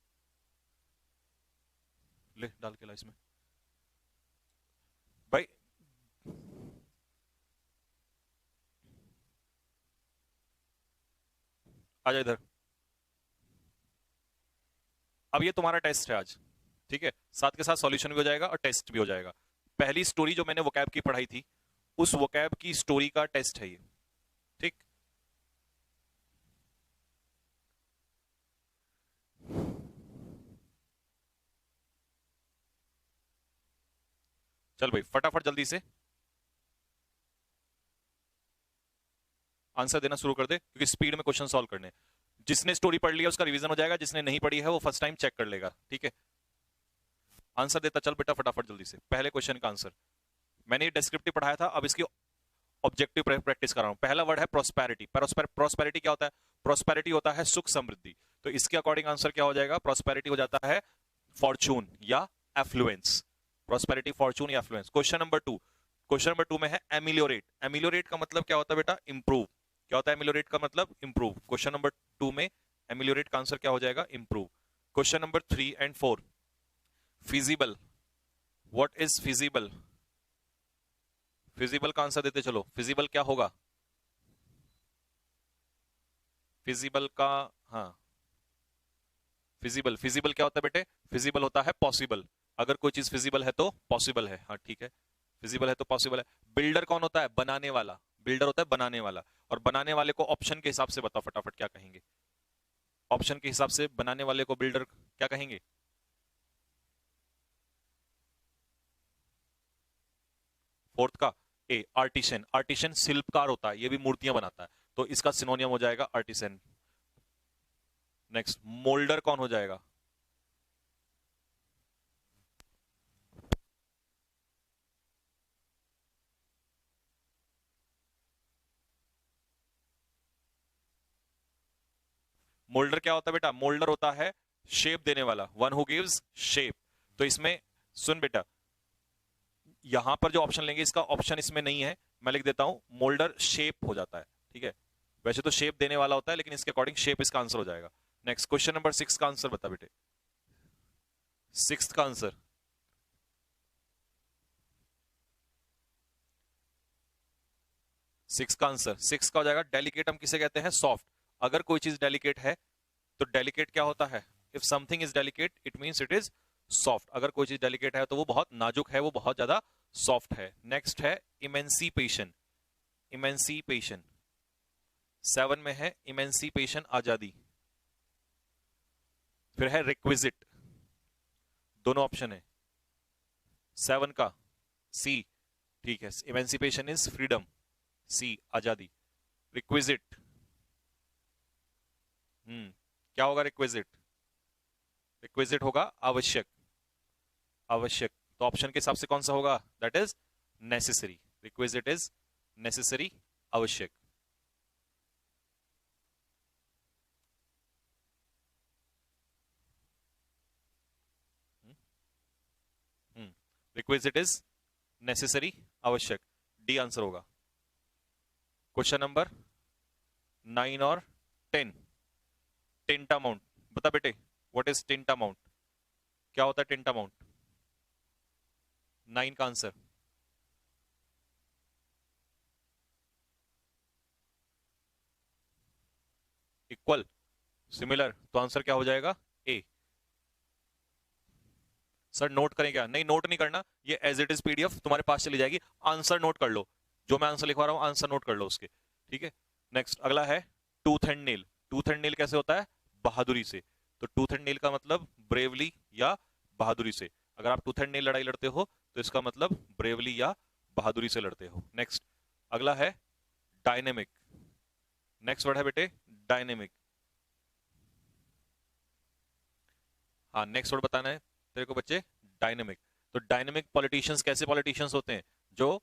S1: ले डाल के ला इसमें भाई। आ जा इधर, अब ये तुम्हारा टेस्ट है आज, ठीक है, साथ के साथ सॉल्यूशन भी हो जाएगा और टेस्ट भी हो जाएगा। पहली स्टोरी जो मैंने वोकैब की पढ़ाई थी, उस वोकैब की स्टोरी का टेस्ट है ये, ठीक। चल भाई फटाफट जल्दी से आंसर देना शुरू कर दे, क्योंकि स्पीड में क्वेश्चन सॉल्व करने। जिसने स्टोरी पढ़ लिया उसका रिवीजन हो जाएगा, जिसने नहीं पढ़ी है वो फर्स्ट टाइम चेक कर लेगा, ठीक है। आंसर देता चल बेटा फटाफट जल्दी से, पहले क्वेश्चन का आंसर। मैंने ये डिस्क्रिप्टिव पढ़ाया था, अब इसकी ऑब्जेक्टिव प्रैक्टिस कर रहा हूं। पहला वर्ड है प्रोस्पेरिटी। प्रोस्पेरिटी क्या होता है, प्रोस्पेरिटी होता है सुख समृद्धि, तो इसके अकॉर्डिंग आंसर क्या हो जाएगा, प्रोस्पेरिटी हो जाता है फॉर्चून या एफ्लुएंस। प्रोस्पेरिटी, फॉर्चून या affluence. Question number 2, question number 2 में है एमिलियोरेट। एमिलियोरेट का मतलब क्या होता है बेटा, इंप्रूव। क्या होता है एमिलियोरेट का मतलब, इंप्रूव। क्वेश्चन नंबर 2 में एमिलियोरेट का आंसर क्या हो जाएगा, improve. Question number 3 and 4, feasible. What is feasible, feasible का आंसर देते चलो। फिजिबल क्या होगा, फिजिबल का, हाँ फिजिबल, फिजिबल क्या होता है बेटे, फिजिबल होता है पॉसिबल। अगर कोई चीज फिजिबल है तो पॉसिबल है, हाँ ठीक है, फिजिबल है तो पॉसिबल है। बिल्डर कौन होता है, बनाने वाला। बिल्डर होता है बनाने वाला, और बनाने वाले को ऑप्शन के हिसाब से बताओ फटाफट क्या कहेंगे। ऑप्शन के हिसाब से बनाने वाले को बिल्डर क्या कहेंगे। फोर्थ का ए, आर्टिशन। आर्टिशन शिल्पकार होता है, ये भी मूर्तियां बनाता है, तो इसका सिनोनियम हो जाएगा आर्टिसन। नेक्स्ट, मोल्डर कौन हो जाएगा, मोल्डर क्या होता है बेटा, मोल्डर होता है शेप देने वाला, वन हु गिव्स शेप। तो इसमें सुन बेटा, यहां पर जो ऑप्शन लेंगे इसका ऑप्शन इसमें नहीं है, मैं लिख देता हूं मोल्डर शेप हो जाता है, ठीक है। वैसे तो शेप देने वाला होता है, लेकिन इसके अकॉर्डिंग शेप इसका आंसर हो जाएगा। नेक्स्ट, क्वेश्चन नंबर 6 का आंसर बता बेटे। सिक्स्थ का आंसर, सिक्स का आंसर, सिक्स का हो जाएगा डेलिकेट। हम किसे कहते हैं? सॉफ्ट। अगर कोई चीज डेलिकेट है तो डेलिकेट क्या होता है? If something is delicate it means it is soft. अगर कोई चीज डेलिकेट है तो वो बहुत नाजुक है, वो बहुत ज्यादा सॉफ्ट है। नेक्स्ट है इमेंसिपेशन। इमेंसिपेशन 7 में है, इमेंसिपेशन आजादी। फिर है रिक्विजिट, दोनों ऑप्शन है 7 का, सी। ठीक है, इमेंसिपेशन इज फ्रीडम, सी आजादी। रिक्विजिट, क्या होगा रिक्विजिट? रिक्विजिट होगा आवश्यक, आवश्यक। तो ऑप्शन के हिसाब से कौन सा होगा? That is necessary. Requisite is necessary, आवश्यक। रिक्विजिट इज नेसेसरी, आवश्यक, डी आंसर होगा। क्वेश्चन नंबर 9 और 10, टेंट अमाउंट। बता बेटे, व्हाट इज टेंट अमाउंट? क्या होता है टेंट अमाउंट? 9 का आंसर, इक्वल, सिमिलर। तो आंसर क्या हो जाएगा? ए। सर नोट करें क्या? नहीं, नोट नहीं करना, ये एज इट इज पीडीएफ तुम्हारे पास चली जाएगी। आंसर नोट कर लो, जो मैं आंसर लिखवा रहा हूं आंसर नोट कर लो उसके। ठीक है, नेक्स्ट अगला है tooth and nail. Tooth and nail कैसे होता है? बहादुरी से। तो टूथ एंड नेल का मतलब ब्रेवली या बहादुरी से। अगर आप टूथ एंड नेल लड़ाई लड़ते हो तो इसका मतलब ब्रेवली या बहादुरी से लड़ते हो। नेक्स्ट अगला है डायनेमिक। नेक्स्ट वर्ड है बेटे डायनेमिक। हाँ, नेक्स्ट वर्ड बताना है तेरे को बच्चे, डायनेमिक। तो डायनेमिक पॉलिटिशियंस कैसे पॉलिटिशियंस होते हैं? जो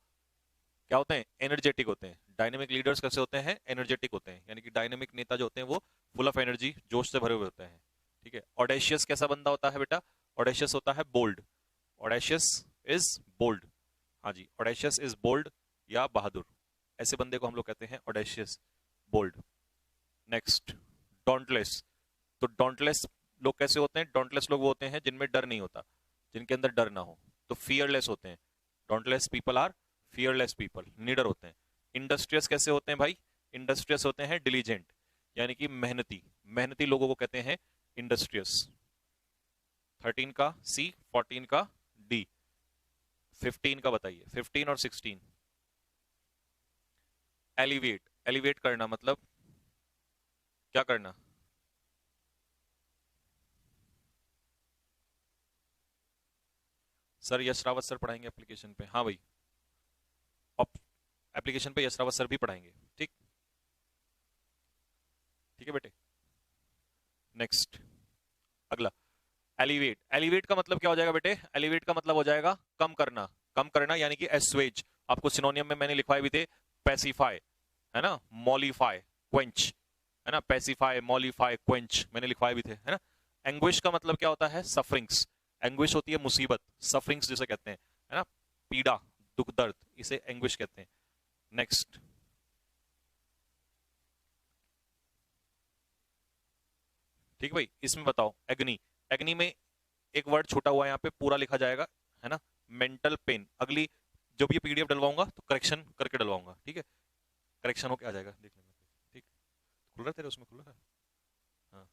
S1: क्या होते हैं? एनर्जेटिक होते हैं। डायनेमिक लीडर्स कैसे होते हैं? एनर्जेटिक होते हैं। यानी कि डायनेमिक नेता जो होते हैं वो फुल ऑफ एनर्जी, जोश से भरे हुए होते हैं। ठीक है, ऑडेशियस कैसा बंदा होता है बेटा? ऑडेशियस होता है बोल्ड। Audacious is bold. हाँ जी, ऑडेशियस इज बोल्ड या बहादुर। ऐसे बंदे को हम लोग कहते हैं ऑडेशियस, बोल्ड। Next dauntless. तो डॉन्टलेस लोग कैसे होते हैं? डॉन्टलेस लोग वो होते हैं जिनमें डर नहीं होता, जिनके अंदर डर ना हो। तो फियरलेस होते हैं। Dauntless people are fearless people, निडर होते हैं। इंडस्ट्रियस कैसे होते हैं भाई? इंडस्ट्रियस होते हैं डिलीजेंट, यानी कि मेहनती। मेहनती लोगों को कहते हैं इंडस्ट्रियस। 13 का सी, 14 का डी। 15 का बताइए, 15 और 16। एलिवेट, एलिवेट करना मतलब क्या करना? सर यश रावत सर पढ़ाएंगे एप्लीकेशन पे। हाँ भाई, एप्लीकेशन पे यश रावत सर भी पढ़ाएंगे। ठीक, ठीक है बेटे। नेक्स्ट अगला एलिवेट। एलिवेट का मतलब क्या हो जाएगा बेटे? एलिवेट का मतलब हो जाएगा कम करना। कम करना यानी कि एस्वेज। आपको सिनोनियम में मैंने लिखवाए भी थे, पैसिफाई है ना, मॉलिफाई, क्वेंच है ना। पैसिफाई, मॉलिफाई, क्वेंच मैंने लिखवाए भी थे, है ना। एंग्विश का मतलब क्या होता है? सफरिंग्स। एंग्विश होती है मुसीबत, सफरिंग्स जिसे कहते हैं, है ना, पीड़ा, दुख, दर्द, इसे एंग्विश कहते हैं। नेक्स्ट ठीक भाई, इसमें बताओ एग्नी। एग्नी में एक वर्ड छूटा हुआ है, यहाँ पे पूरा लिखा जाएगा, है ना। Mental pen. अगली जब ये पीडीएफ डलवाऊंगा तो करेक्शन करके डलवाऊंगा, ठीक है। करेक्शन होके आ जाएगा, देख लेना। ठीक, खुल रहा है तेरे उसमें? खुल रहा है? हाँ,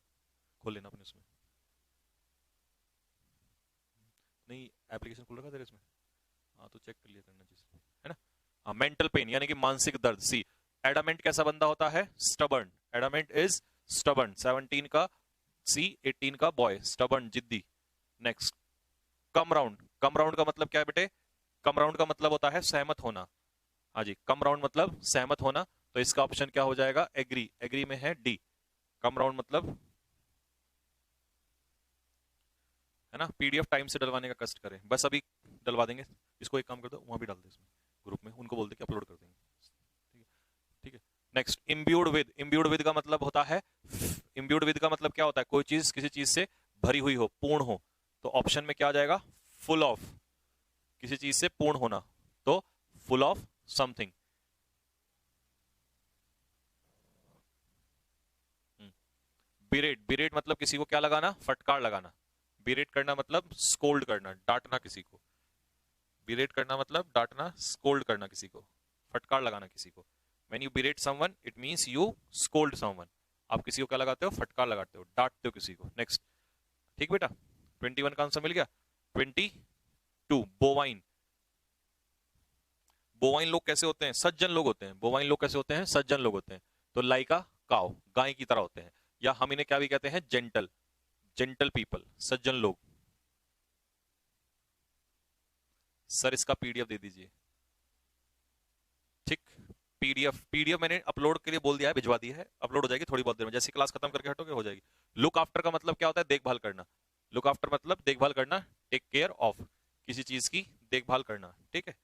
S1: खोल लेना अपने उसमें। नहीं, एप्लीकेशन खुल रखा तेरे इसमें? हाँ तो चेक कर लिया करना जिस, है ना। हाँ, मेंटल पेन यानी कि मानसिक दर्द, सी। एडामेंट कैसा बंदा होता है? स्टबर्न। Adamant is stubborn. 17 का सी, 18 का बॉय, स्टबर्न, जिद्दी। Next come round. Come round का मतलब क्या है बेटे? कम राउंड का मतलब होता है सहमत होना। हाँ जी, कम राउंड मतलब सहमत होना। तो इसका ऑप्शन क्या हो जाएगा? एग्री। एग्री में है डी, कम राउंड मतलब, है ना। पीडीएफ टाइम से डलवाने का कष्ट करें, बस अभी डलवा देंगे। इसको एक काम कर दो, वहां भी डाल दे इसमें ग्रुप में, उनको बोल दे कि अपलोड कर देंगे। ठीक है, ठीक है। Next imbued with. Imbued with का मतलब होता है, इम्ब्यूड विद का मतलब क्या होता है? कोई चीज किसी चीज से भरी हुई हो, पूर्ण हो। तो ऑप्शन में क्या आ जाएगा? फुल ऑफ, किसी चीज से पूर्ण होना, तो फुल ऑफ समथिंग। बिरेट। बिरेट मतलब किसी को क्या लगाना? फटकार लगाना। बिरेट करना मतलब स्कोल्ड करना, डांटना किसी को। बिरेट करना मतलब डांटना, स्कोल्ड करना किसी को, फटकार लगाना किसी को। When you बिरेट someone it means you scold someone. आप किसी को क्या लगाते हो? फटकार लगाते हो, डांटते हो किसी को। नेक्स्ट, ठीक बेटा, 21 का आंसर मिल गया। 22, बोवाइन। बोवाइन लोग कैसे होते हैं? सज्जन लोग होते हैं। बोवाइन लोग कैसे होते हैं? सज्जन लोग होते हैं। तो लाइक अ काउ, गाय की तरह होते हैं। या हम इन्हें क्या भी कहते हैं? जेंटल, जेंटल पीपल, सज्जन लोग। सर इसका पीडीएफ दे दीजिए। ठीक, पीडीएफ मैंने अपलोड के लिए बोल दिया है, भिजवा दी है, अपलोड हो जाएगी थोड़ी बहुत देर में, जैसे क्लास खत्म करके हटोगे हो जाएगी। लुक आफ्टर का मतलब क्या होता है? देखभाल करना। लुक आफ्टर मतलब देखभाल करना, टेक केयर ऑफ, किसी चीज की देखभाल करना। ठीक है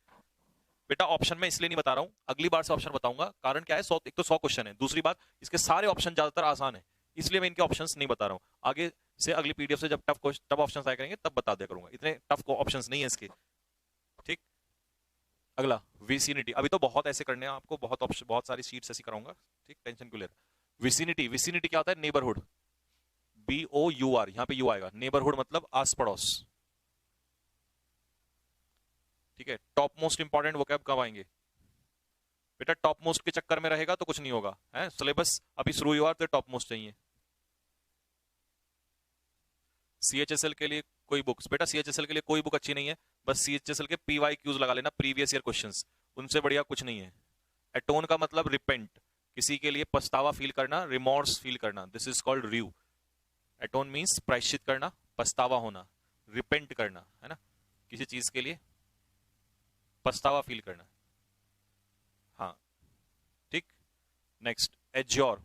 S1: बेटा, ऑप्शन में इसलिए नहीं बता रहा हूं, अगली बार से ऑप्शन बताऊंगा। कारण क्या है, एक तो 100 क्वेश्चन है, दूसरी बात इसके सारे ऑप्शन ज्यादातर आसान है, इसलिए मैं इनके ऑप्शंस नहीं बता रहा हूं। आगे से अगली पीडीएफ से जब टफ ऑप्शंस आया करेंगे तब बता दिया करूंगा, इतने टफ ऑप्शंस नहीं है इसके। ठीक, अगला विसिनिटी। अभी तो बहुत ऐसे करने हैं आपको, बहुत ऑप्शन, बहुत सारी सीट्स ऐसी कराऊंगा। ठीक, टेंशन क्यों ले रहे? विसिनिटी, विसिनिटी क्या होता है? नेबरहुड, BOUR, यहां पे यू आएगा। नेबरहुड मतलब आस पड़ोस। ठीक है, टॉप मोस्ट इंपॉर्टेंट वोकैब कब आएंगे बेटा? टॉप मोस्ट के चक्कर में रहेगा तो कुछ नहीं होगा, है सिलेबस अभी शुरू हुआ तो टॉप मोस्ट चाहिए। CHSL के लिए कोई बुक्स बेटा? CHSL के लिए कोई बुक अच्छी नहीं है, बस CHSL के PYQs लगा लेना, प्रीवियस ईयर क्वेश्चंस, उनसे बढ़िया कुछ नहीं है। एटोन का मतलब रिपेंट, किसी के लिए पछतावा फील करना, रिमोर्स फील करना, दिस इज कॉल्ड र्यू। एटोन मींस प्रायश्चित करना, पछतावा होना, रिपेंट करना, है ना, किसी चीज के लिए पछतावा फील करना। हाँ ठीक, नेक्स्ट एज्योर।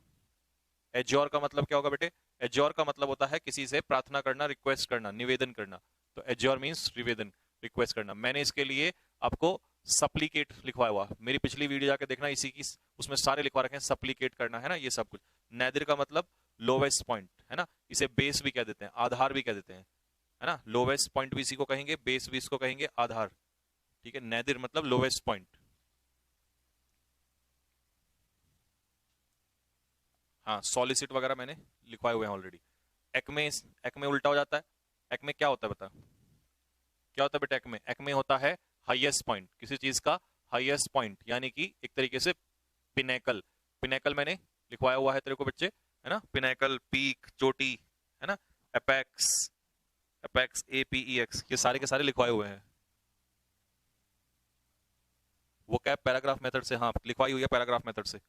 S1: एज्योर का मतलब क्या होगा बेटे? एज्योर का मतलब होता है किसी से प्रार्थना करना, रिक्वेस्ट करना, निवेदन करना। तो एज्योर मींस निवेदन, रिक्वेस्ट करना। मैंने इसके लिए आपको सप्लीकेट लिखवाया हुआ, मेरी पिछली वीडियो जाके देखना, इसी की उसमें सारे लिखवा रखे हैं, सप्लीकेट करना, है ना, ये सब कुछ। नैदिर का मतलब लोवेस्ट पॉइंट, है ना, इसे बेस भी कह देते हैं, आधार भी कह देते हैं, है ना, लोवेस्ट पॉइंट भी इसी को कहेंगे, बेस भी इसको कहेंगे, आधार। ठीक है, नैदिर मतलब लोवेस्ट पॉइंट। हाँ, सॉलिसिट वगैरह मैंने लिखवाए हुए हैं ऑलरेडी। एक्मे, एक्मे उल्टा हो जाता है। एक्मे क्या होता है बता? क्या होता है बेटा एक्मे? एक्मे होता है हाईएस्ट पॉइंट, किसी चीज का हाईएस्ट पॉइंट, यानी कि एक तरीके से पिनेकल। पिनेकल मैंने लिखवाया हुआ है तेरे को बच्चे, है ना, पिनेकल, पीक, चोटी, है ना, एपेक्स, एपेक्स, APEX, ये सारे के सारे लिखवाए हुए हैं। वो क्या पैराग्राफ मेथड से? हाँ, लिखवाई हुई है पैराग्राफ मेथड से।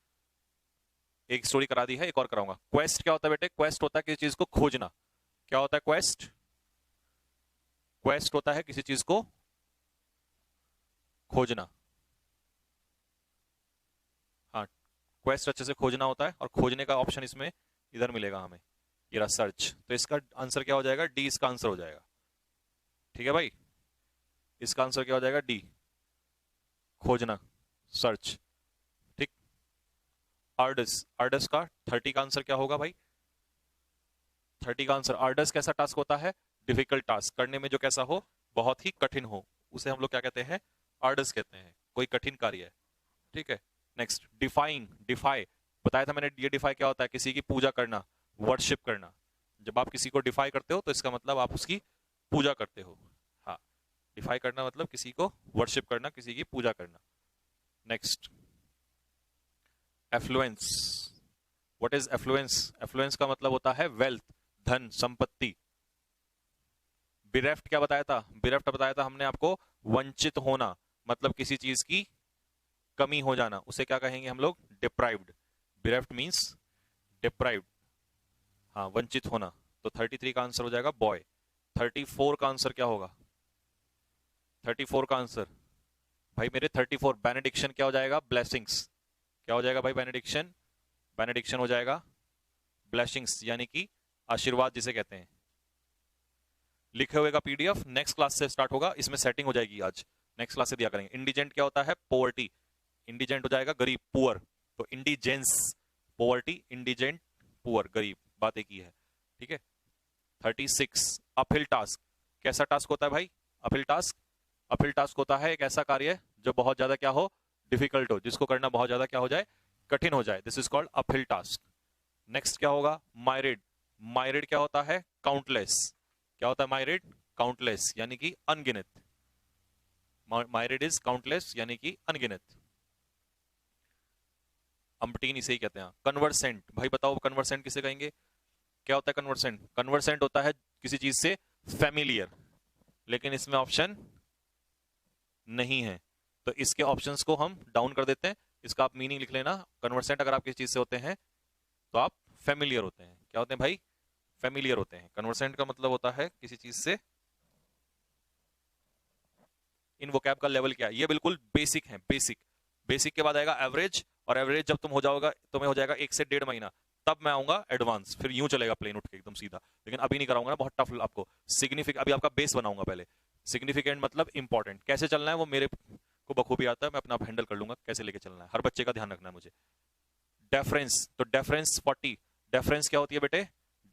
S1: एक स्टोरी करा दी है, एक और कराऊंगा। क्वेस्ट क्या होता है बेटे? क्वेस्ट होता है किसी चीज को खोजना। क्या होता है क्वेस्ट? क्वेस्ट होता है किसी चीज को खोजना। हाँ, क्वेस्ट अच्छे से खोजना होता है, और खोजने का ऑप्शन इसमें इधर मिलेगा हमें, ये रहा सर्च। तो इसका आंसर क्या हो जाएगा? डी इसका आंसर हो जाएगा। ठीक है भाई, इसका आंसर क्या हो जाएगा? डी, खोजना, सर्च। ठीक, आर्डस, आर्डस का 30 का आंसर क्या होगा भाई? 30 का आंसर, आर्डस कैसा टास्क होता है? डिफिकल्ट टास्क, करने में जो कैसा हो, बहुत ही कठिन हो, उसे हम लोग क्या कहते हैं? आर्डस कहते हैं, कोई कठिन कार्य है। ठीक है, नेक्स्ट डिफाइन, डिफाई बताया था मैंने, ये डिफाई क्या होता है? किसी की पूजा करना, वर्शिप करना। जब आप किसी को डिफाई करते हो तो इसका मतलब आप उसकी पूजा करते हो। हाँ, डिफाई करना मतलब किसी को वर्शिप करना, किसी की पूजा करना। Next, affluence. What is affluence? Affluence का मतलब होता है वेल्थ, धन, संपत्ति। बिरेफ्ट क्या बताया था? बिरेफ्ट बताया था हमने आपको, वंचित होना, मतलब किसी चीज की कमी हो जाना, उसे क्या कहेंगे हम लोग? डिप्राइव्ड। बिरेफ्ट मींस डिप्राइव्ड, हाँ, वंचित होना। तो 33 का आंसर हो जाएगा बॉय। 34 का आंसर क्या होगा? 34 का आंसर भाई मेरे 34, बेनेडिक्शन क्या हो जाएगा? ब्लेसिंग्स। क्या हो जाएगा भाई? बेनेडिक्शन, बेनेडिक्शन हो जाएगा ब्लेसिंग्स, यानी कि आशीर्वाद जिसे कहते हैं। लिखे हुए का पीडीएफ नेक्स्ट क्लास से स्टार्ट होगा, इसमें सेटिंग हो जाएगी आज, नेक्स्ट क्लास से दिया करेंगे। इंडिजेंट क्या होता है? पोवर्टी। इंडिजेंट हो जाएगा गरीब, पुअर। तो इंडिजेंस, पोवर्टी, इंडिजेंट, पुअर, गरीब, बात एक ही है। ठीक है, 36, अपहिल टास्क। कैसा टास्क होता है भाई? अपहिल टास्क, अपहिल टास्क होता है एक ऐसा कार्य जो बहुत ज्यादा क्या हो? डिफिकल्ट हो, जिसको करना बहुत ज्यादा क्या हो जाए? कठिन हो जाए, this is called uphill task. Next क्या होगा? मायरिड। मायरिड क्या होता है? काउंटलेस। क्या होता है मायरिड? काउंटलेस यानी कि अनगिनत। मायरिड इज काउंटलेस यानी कि अनगिनत। अम्पटीन इसे ही कहते हैं। कन्वर्सेंट, भाई बताओ कन्वर्सेंट किसे कहेंगे? क्या होता है कन्वर्सेंट? कन्वर्सेंट होता है किसी चीज से फैमिलियर, लेकिन इसमें ऑप्शन नहीं है, तो इसके ऑप्शंस को हम डाउन कर देते हैं। इसका आप मीनिंग लिख लेना, कन्वर्सेंट अगर आप किसी चीज से होते हैं तो आप फेमिलियर होते हैं। क्या होते हैं भाई? फेमिलियर होते हैं। कन्वर्सेंट का मतलब होता है किसी चीज से। इन वोकैब का लेवल क्या है? ये बिल्कुल बेसिक है, बेसिक। बेसिक के बाद आएगा एवरेज, और एवरेज जब तुम हो जाओगा तुम्हें हो जाएगा 1 से 1.5 महीना, तब मैं आऊंगा एडवांस, फिर यूं चलेगा प्लेन उठ के एकदम सीधा। लेकिन अभी नहीं कराऊंगा ना, बहुत टफ आपको। सिग्निफिकेंट अभी आपका बेस बनाऊंगा पहले। सिग्निफिकेंट मतलब इंपॉर्टेंट, कैसे चलना है वो मेरे को बखूबी आता है, मैं अपना आप हैंडल कर लूंगा कैसे लेके चलना है। हर बच्चे का ध्यान रखना है मुझे। डेफरेंस, तो डेफरेंस 40। डेफरेंस क्या होती है बेटे?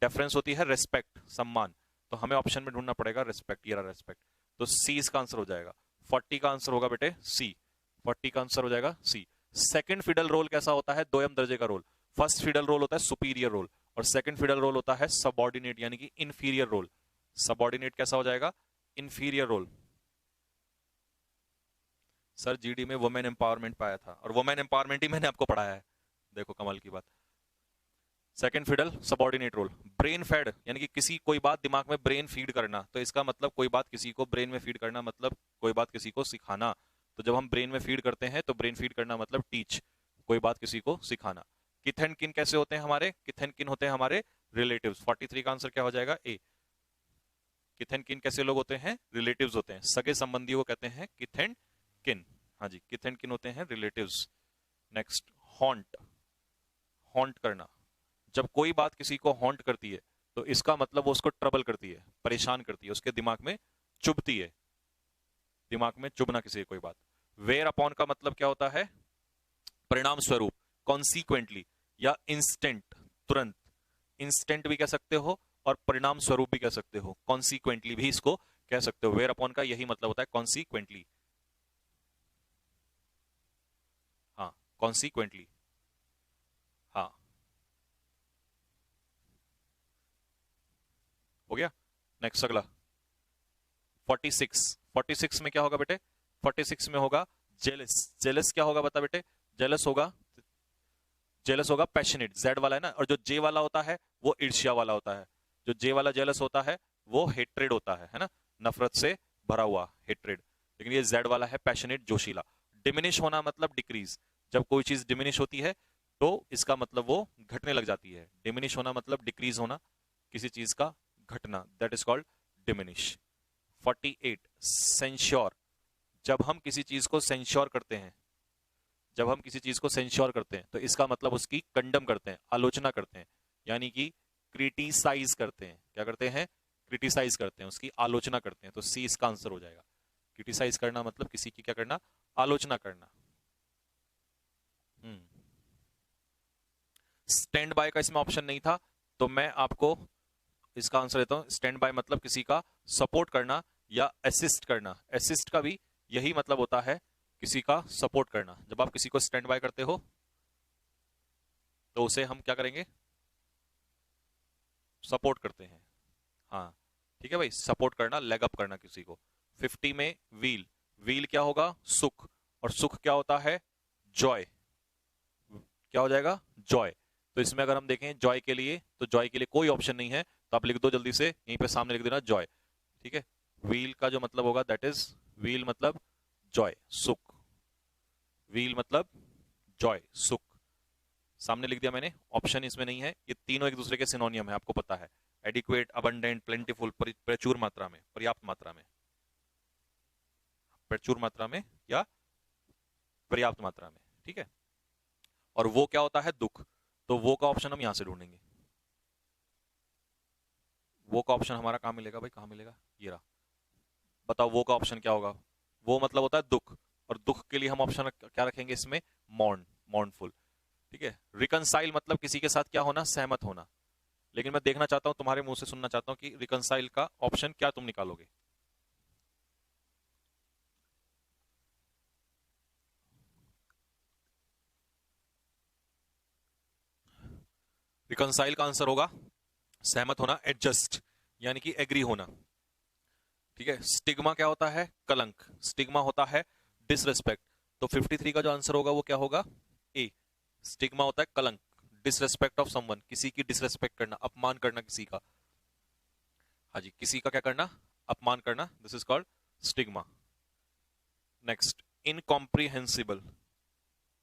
S1: डेफरेंस होती है रेस्पेक्ट, सम्मान। तो हमें ऑप्शन में ढूंढना पड़ेगा रेस्पेक्ट, ये रहा रेस्पेक्ट। तो सी इसका आंसर हो जाएगा। 40 का आंसर होगा बेटे सी। 40 का आंसर हो जाएगा सी। सेकंड फिडल रोल कैसा होता है? दोयम दर्जे का रोल। फर्स्ट फिडल रोल होता है सुपीरियर रोल, और सेकंड फिडल रोल होता है सबऑर्डिनेट यानी कि इंफीरियर रोल। सबऑर्डिनेट कैसा हो जाएगा? Inferior role. सर जीडी में वुमेन एम्पावरमेंट पाया था, और वुमेन एम्पावरमेंट ही मैंने आपको पढ़ाया है। देखो कमाल की बात। Second fiddle subordinate role. Brain fade यानी कि किसी कोई बात दिमाग में ब्रेन फीड करना, तो इसका मतलब कोई बात किसी को ब्रेन में फीड करना मतलब कोई बात किसी को सिखाना। तो जब हम ब्रेन में फीड करते हैं तो ब्रेन फीड करना मतलब टीच, कोई बात किसी को सिखाना। किथ एंड किन कैसे होते हैं हमारे? किथ एंड किन होते हैं हमारे रिलेटिव्स। 43 का आंसर क्या हो जाएगा? ए। किथ एंड किन कैसे लोग होते हैं? रिलेटिव्स होते हैं, सगे संबंधियों को कहते हैं किथ एंड किन। हाँ जी, किथ एंड किन होते हैं रिलेटिव्स। Next, haunt. हॉन्ट करना, जब कोई बात किसी को हॉन्ट करती है तो इसका मतलब वो उसको ट्रबल करती है, परेशान करती है, उसके दिमाग में चुभती है। दिमाग में चुभना किसी कोई बात। वेयर अपॉन का मतलब क्या होता है? परिणाम स्वरूप, कॉन्सिक्वेंटली या इंस्टेंट, तुरंत। इंस्टेंट भी कह सकते हो और परिणाम स्वरूप भी कह सकते हो, कॉन्सिक्वेंटली भी इसको कह सकते हो। वेयर अपॉन का यही मतलब होता है, कॉन्सिक्वेंटली। हाँ, कॉन्सिक्वेंटली। हाँ, हो गया। नेक्स्ट अगला 46। 46 में क्या होगा बेटे? 46 में होगा जेलस। जेलस क्या होगा बता बेटे? जेलस होगा, जेलस होगा पैशनेट, जेड वाला है ना, और जो जे वाला होता है वो ईर्ष्या वाला होता है। जो जे वाला जेलस होता है वो हेट्रेड होता है ना, नफरत से भरा हुआ हेट्रेड। लेकिन ये जेड वाला है पैशनेट, जोशीला। डिमिनिश होना मतलब डिक्रीज, जब कोई चीज डिमिनिश होती है तो इसका मतलब वो घटने लग जाती है। डिमिनिश होना मतलब डिक्रीज होना, किसी चीज का घटना, that is called diminish. 48 censure, जब हम किसी चीज को सेंश्योर करते हैं, जब हम किसी चीज को सेंश्योर करते हैं तो इसका मतलब उसकी कंडम करते हैं, आलोचना करते हैं, यानी कि क्रिटिसाइज करते हैं। क्या करते हैं? क्रिटिसाइज करते हैं, उसकी आलोचना करते हैं। तो सी इसका आंसर हो जाएगा। क्रिटिसाइज करना मतलब किसी की क्या करना? आलोचना करना। स्टैंड बाय का इसमें ऑप्शन नहीं था, तो मैं आपको इसका आंसर देता हूं। स्टैंड बाय मतलब किसी का सपोर्ट करना या असिस्ट करना। असिस्ट का भी यही मतलब होता है, किसी का सपोर्ट करना। जब आप किसी को स्टैंड बाय करते हो तो उसे हम क्या करेंगे? सपोर्ट करते हैं। हाँ ठीक है भाई, सपोर्ट करना, लेग अप करना किसी को। 50 में व्हील। व्हील क्या होगा? सुख। और सुख क्या होता है? जॉय। क्या हो जाएगा? जॉय। तो इसमें अगर हम देखें जॉय के लिए, तो जॉय के लिए कोई ऑप्शन नहीं है, तो आप लिख दो जल्दी से, यहीं पे सामने लिख देना जॉय। ठीक है, व्हील का जो मतलब होगा दैट इज, व्हील मतलब जॉय, सुख। व्हील मतलब जॉय, सुख। सामने लिख दिया मैंने, ऑप्शन इसमें नहीं है। ये तीनों एक दूसरे के सिनोनियम है, आपको पता है। एडिक्वेट, अबंडेंट, प्लेंटिफुल, प्रचुर मात्रा में, पर्याप्त मात्रा में। प्रचुर मात्रा में या पर्याप्त मात्रा में, ठीक है। और वो क्या होता है? दुख। तो वो का ऑप्शन हम यहां से ढूंढेंगे। वो का ऑप्शन हमारा कहां मिलेगा भाई? कहां मिलेगा? ये रहा। बताओ वो का ऑप्शन क्या होगा? वो मतलब होता है दुख, और दुख के लिए हम ऑप्शन क्या रखेंगे इसमें? Mourn, mournful. ठीक है। रिकनसाइल मतलब किसी के साथ क्या होना? सहमत होना। लेकिन मैं देखना चाहता हूं, तुम्हारे मुंह से सुनना चाहता हूं कि रिकनसाइल का ऑप्शन क्या तुम निकालोगे। रिकनसाइल का आंसर होगा सहमत होना, एडजस्ट, यानी कि एग्री होना, ठीक है। स्टिग्मा क्या होता है? कलंक। स्टिग्मा होता है डिसरेस्पेक्ट। तो 53 का जो आंसर होगा वो क्या होगा? ए। स्टिग्मा होता है कलंक, डिसरेस्पेक्ट ऑफ समवन, किसी की डिसरेस्पेक्ट करना, अपमान करना किसी का। हाँ जी, किसी का क्या करना? अपमान करना, this is called stigma. Next, incomprehensible.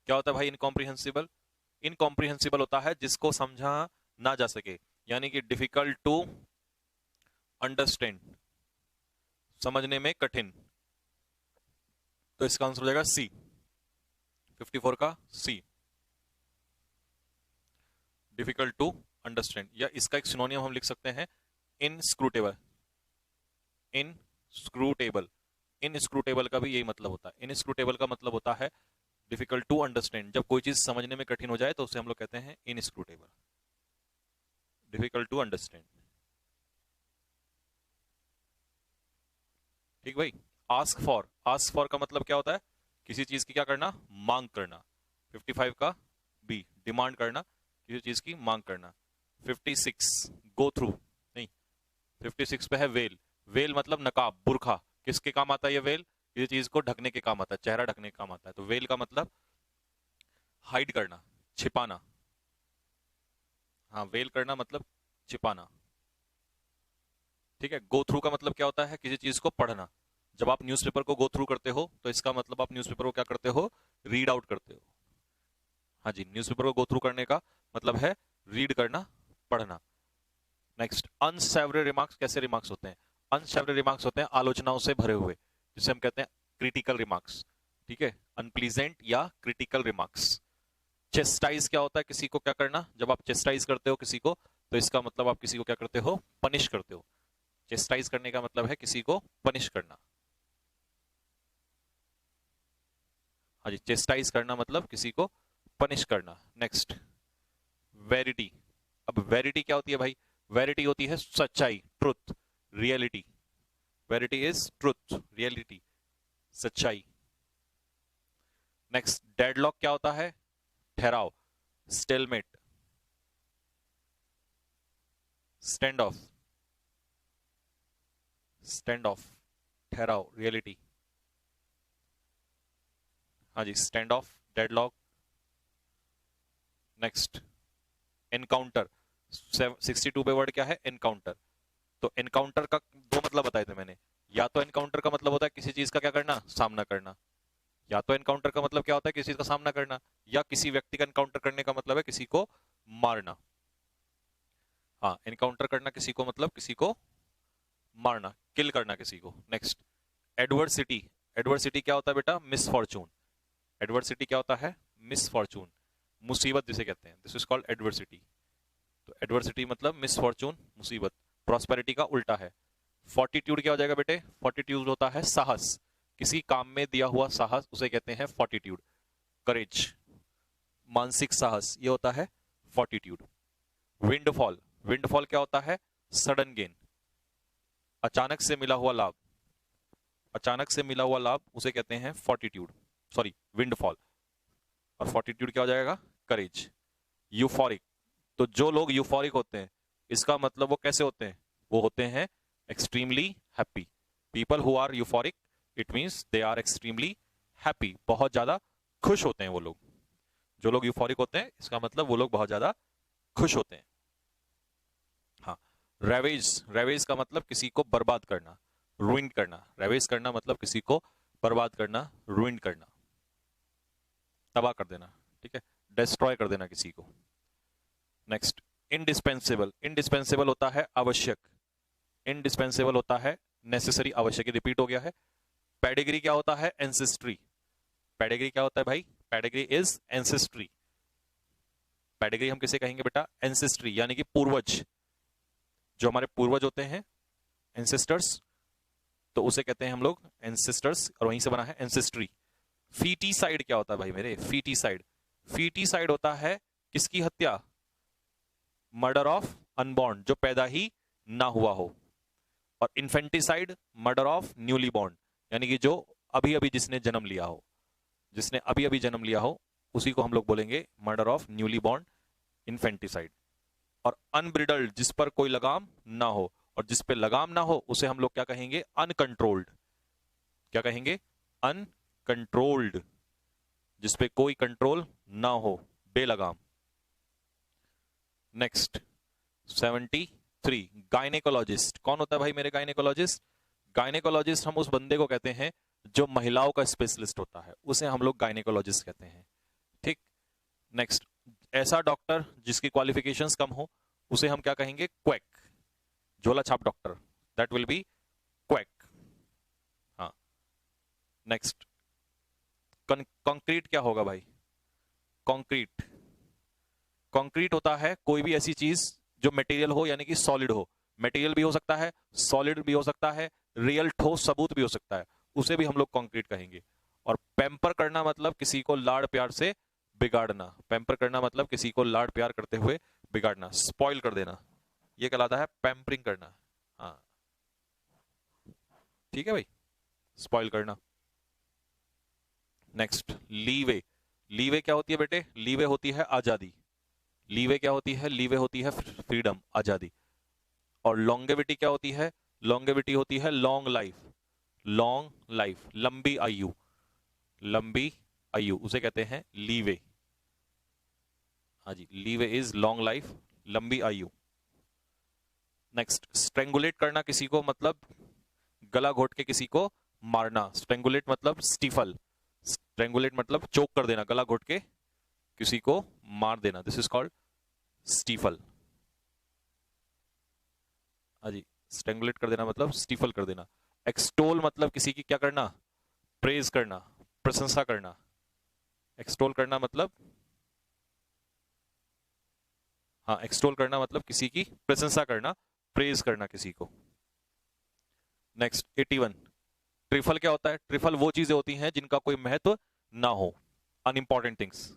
S1: क्या होता है भाई इनकॉम्प्रिहेंसिबल? इनकॉम्प्रिहेंसिबल होता है जिसको समझा ना जा सके, यानी कि डिफिकल्ट टू अंडरस्टैंड, समझने में कठिन। तो इसका आंसर हो जाएगा सी, 54 का सी, डिफिकल्ट टू अंडरस्टैंड। या इसका एक सिनोनियम हम लिख सकते हैं इनस्क्रूटेबल। इनस्क्रूटेबल, इनस्क्रूटेबल का भी यही मतलब होता है। इनस्क्रूटेबल का मतलब होता है डिफिकल्ट टू अंडरस्टैंड। जब कोई चीज समझने में कठिन हो जाए तो उसे हम लोग कहते हैं इनस्क्रूटेबल, डिफिकल्ट टू अंडरस्टैंड। ठीक भाई। आस्क फॉर, आस्क फॉर का मतलब क्या होता है? किसी चीज की क्या करना? मांग करना। 55 का बी, डिमांड करना, किसी चीज की मांग करना। 56 गो थ्रू, नहीं, 56 पे है वेल। वेल मतलब नकाब, बुरखा। किसके काम आता है ये वेल? किसी चीज को ढकने के काम आता है, चेहरा ढकने के काम आता है। तो वेल का मतलब हाइड करना, छिपाना। हाँ, वेल करना मतलब छिपाना, ठीक है। गो थ्रू का मतलब क्या होता है? किसी चीज को पढ़ना। जब आप न्यूज़पेपर को गो थ्रू करते हो तो इसका मतलब आप न्यूज़पेपर को क्या करते हो? रीड आउट करते हो। हाँ जी, न्यूज़पेपर को गो थ्रू करने का मतलब है रीड करना, पढ़ना। नेक्स्ट, अनसेवरी रिमार्क्स कैसे रिमार्क्स होते हैं? अनसेवरी रिमार्क्स होते हैं आलोचनाओं से भरे हुए, जिसे हम कहते हैं क्रिटिकल रिमार्क्स, ठीक है। अनप्लीजेंट या क्रिटिकल रिमार्क्स। चेस्टाइज क्या होता है? किसी को क्या करना? जब आप चेस्टाइज करते हो किसी को तो इसका मतलब आप किसी को क्या करते हो? पनिश करते हो। चेस्टाइज करने का मतलब है किसी को पनिश करना। हाँ जी, चेस्टाइज करना मतलब किसी को पनिश करना। Next, verity. अब वेरिटी क्या होती है भाई? वेरिटी होती है सच्चाई, truth, reality. Verity is truth, reality, सच्चाई। नेक्स्ट, डेडलॉक क्या होता है? ठहराव, stalemate, stand off, stand off, ठहराव, रियलिटी। हाँ जी, stand off, deadlock. Next, encounter. 62 पे वर्ड क्या है? एनकाउंटर। तो एनकाउंटर का दो मतलब बताए थे मैंने। या तो एनकाउंटर का मतलब होता है किसी चीज का क्या करना? सामना करना। या तो एनकाउंटर का मतलब क्या होता है? किसी चीज का सामना करना। या किसी व्यक्ति का एनकाउंटर करने का मतलब है किसी को मारना। हाँ, एनकाउंटर करना किसी को मतलब किसी को मारना, किल करना किसी को। Next, adversity. एडवर्सिटी क्या होता है बेटा? मिसफॉर्चून। एडवर्सिटी क्या होता है? मिसफॉर्चून, मुसीबत जिसे कहते हैं, दिस इज कॉल्ड एडवर्सिटी। तो एडवर्सिटी मतलब मिसफॉर्चून, मुसीबत। प्रॉस्पेरिटी का उल्टा है। फोर्टिट्यूड क्या हो जाएगा बेटे? फोर्टिट्यूड होता है साहस, किसी काम में दिया हुआ साहस, उसे कहते हैं फोर्टिट्यूड। करेज, मानसिक साहस, ये होता है फोर्टिट्यूड। विंडफॉल, विंडफॉल क्या होता है? सडन गेन, अचानक से मिला हुआ लाभ। अचानक से मिला हुआ लाभ उसे कहते हैं फोर्टिट्यूड, सॉरी विंडफॉल। और फोर्टिट्यूड क्या हो जाएगा? करेज। यूफोरिक, तो जो लोग यूफोरिक होते हैं इसका मतलब वो कैसे होते हैं? वो होते हैं extremely happy. People who are euphoric, it means they are extremely happy, बहुत ज्यादा खुश होते हैं वो लोग। जो लोग यूफोरिक होते हैं इसका मतलब वो लोग बहुत ज्यादा खुश होते हैं। हाँ, रेवेज, रेवेज का मतलब किसी को बर्बाद करना, रुइन करना। रेवेज करना मतलब किसी को बर्बाद करना, रुइन करना, तबाह कर देना, ठीक है, डिस्ट्रॉय कर देना किसी को। Next, indispensable. इंडिस्पेंसेबल होता है आवश्यक, इंडिस्पेंसेबल होता है नेसेसरी, आवश्यक। रिपीट हो गया है। पेडिग्री क्या होता है? एंसेस्ट्री। पेडिग्री क्या होता है भाई? Pedigree is ancestry. पेडिग्री हम किसे कहेंगे बेटा? एंसेस्ट्री, यानी कि पूर्वज। जो हमारे पूर्वज होते हैं, एंसेस्टर्स, तो उसे कहते हैं हम लोग एंसेस्टर्स, और वहीं से बना है एंसेस्ट्री। फीटीसाइड क्या होता है भाई मेरे? फीटीसाइड, फीटीसाइड होता है किसकी हत्या? मर्डर ऑफ अनबॉर्न, जो पैदा ही ना हुआ हो। और infanticide, murder of newly born, यानी कि जो अभी अभी जिसने जन्म लिया हो, जिसने अभी अभी जन्म लिया हो उसी को हम लोग बोलेंगे murder of newly born, infanticide. और अनब्रिडल्ड, जिस पर कोई लगाम ना हो। और जिस पे लगाम ना हो उसे हम लोग क्या कहेंगे? अनकंट्रोल्ड। क्या कहेंगे? अनकंट्रोल्ड, जिस पे कोई कंट्रोल ना हो, बेलगाम। Next 73, gynaecologist. कौन होता है भाई मेरे गायनेकोलॉजिस्ट? गायनेकोलॉजिस्ट हम उस बंदे को कहते हैं जो महिलाओं का स्पेशलिस्ट होता है, उसे हम लोग गायनेकोलॉजिस्ट कहते हैं। ठीक। नेक्स्ट, ऐसा डॉक्टर जिसकी क्वालिफिकेशंस कम हो उसे हम क्या कहेंगे? क्वैक, झोला छाप doctor, that will be quack. हाँ। नेक्स्ट, कंक्रीट क्या होगा भाई? कंक्रीट, कंक्रीट होता है कोई भी ऐसी चीज जो मटेरियल हो, यानी कि सॉलिड हो। मटेरियल भी हो सकता है, सॉलिड भी हो सकता है, रियल ठोस सबूत भी हो सकता है, उसे भी हम लोग कंक्रीट कहेंगे। और पैम्पर करना मतलब किसी को लाड़ प्यार से बिगाड़ना। पैम्पर करना मतलब किसी को लाड़ प्यार करते हुए बिगाड़ना, स्पॉइल कर देना, ये कहलाता है पैम्परिंग करना। हाँ, ठीक है भाई, स्पॉइल करना। Next, leeway. लीवे क्या होती है बेटे? लीवे होती है आजादी। लीवे क्या होती है? लीवे होती है फ्रीडम, आजादी। और लॉन्गेविटी क्या होती है? लॉन्गेविटी होती है लॉन्ग लाइफ। लॉन्ग लाइफ, लंबी आयु, लंबी आयु, उसे कहते हैं लीवे। हाँ जी, लीवे इज लॉन्ग लाइफ, लंबी आयु। नेक्स्ट, स्ट्रेंगुलेट करना किसी को मतलब गला घोट के किसी को मारना। स्ट्रेंगुलेट मतलब स्टीफल, स्ट्रेंगुलेट मतलब चोक कर देना, गला घोट के किसी को मार देना, दिस इज कॉल्ड स्टीफल। हाँ जी, स्ट्रेंगुलेट कर देना मतलब स्टीफल कर देना। एक्सटोल मतलब किसी की क्या करना? प्रेज करना, प्रशंसा करना। एक्सटोल करना मतलब, हाँ, एक्सटोल करना मतलब किसी की प्रशंसा करना, प्रेज करना किसी को। नेक्स्ट 81, ट्रिफल क्या होता है? ट्रिफल वो चीजें होती हैं जिनका कोई महत्व ना हो, अनइंपॉर्टेंट थिंग्स,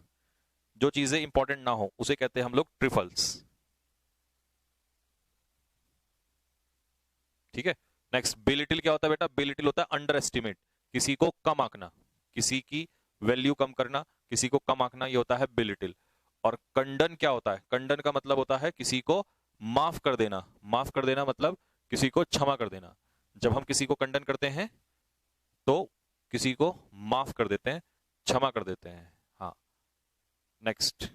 S1: जो चीजें इंपॉर्टेंट ना हो उसे कहते हैं हम लोग ट्रिफल्स। ठीक है। नेक्स्ट, बेलिटिल क्या होता है बेटा? बेलिटिल होता है अंडर एस्टिमेट, किसी को कम आंकना, किसी की वैल्यू कम करना, किसी को कम आंकना, ये होता है बेलिटिल। और कंडन क्या होता है? कंडन का मतलब होता है किसी को माफ कर देना। माफ कर देना मतलब किसी को क्षमा कर देना। जब हम किसी को कंडन करते हैं तो किसी को माफ कर देते हैं, क्षमा कर देते हैं। हाँ। नेक्स्ट,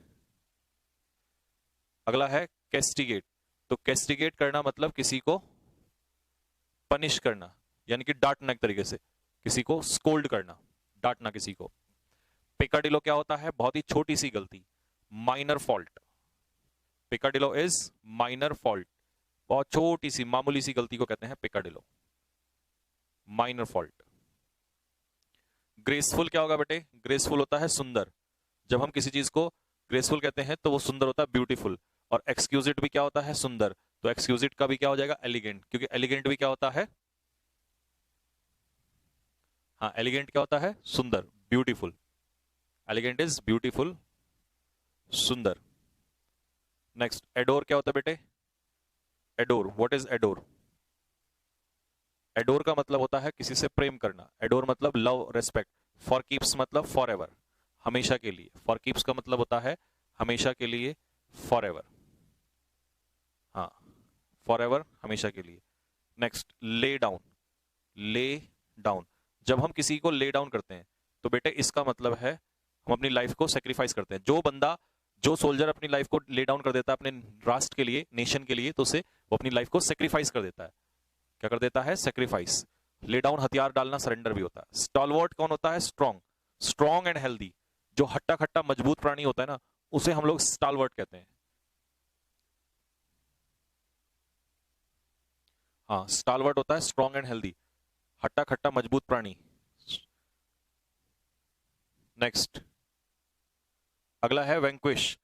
S1: अगला है कैस्टिगेट। तो कैस्टिगेट करना मतलब किसी को पनिश करना, यानी कि डांटना, एक तरीके से किसी को स्कोल्ड करना, डांटना किसी को। पिकाडिलो क्या होता है? बहुत ही छोटी सी गलती, minor fault. Peccadillo is minor fault, बहुत छोटी सी मामूली सी गलती को कहते हैं पिकाडिलो, माइनर फॉल्ट। ग्रेसफुल क्या होगा बेटे? ग्रेसफुल होता है सुंदर। जब हम किसी चीज को ग्रेसफुल कहते हैं तो वो सुंदर होता है, ब्यूटीफुल। और एक्सक्यूजिट भी क्या होता है? सुंदर। तो एक्सक्यूजिट का भी क्या हो जाएगा? एलिगेंट, क्योंकि एलिगेंट भी क्या होता है? हाँ, एलिगेंट क्या होता है? सुंदर, ब्यूटीफुल। एलिगेंट इज ब्यूटीफुल, सुंदर। नेक्स्ट, एडोर क्या होता है बेटे? Adore, what is adore? Adore का मतलब होता है किसी से प्रेम करना। एडोर मतलब लव, रेस्पेक्ट। फॉर कीप्स मतलब फॉर एवर, हमेशा के लिए। फॉर कीप्स का मतलब होता है हमेशा के लिए, फॉर एवर। हाँ, फॉर एवर, हमेशा के लिए। Next, lay down. Lay down, जब हम किसी को ले डाउन करते हैं तो बेटे इसका मतलब है हम अपनी लाइफ को सेक्रीफाइस करते हैं। जो बंदा, जो सोल्जर अपनी लाइफ को ले डाउन कर देता है अपने राष्ट्र के लिए, नेशन के लिए, तो उसे वो अपनी लाइफ को सेक्रीफाइस कर देता है। क्या कर देता है? सेक्रीफाइस। ले डाउन हथियार डालना, सरेंडर भी होता है। स्टॉलवर्ट कौन होता है? Strong, strong and healthy. जो हट्टा खट्टा मजबूत प्राणी होता है ना, उसे हम लोग स्टॉलवर्ट कहते हैं। हाँ, स्टॉलवर्ट होता है स्ट्रॉन्ग एंड हेल्दी, हट्टा खट्टा मजबूत प्राणी। नेक्स्ट, अगला है वैंक्विश।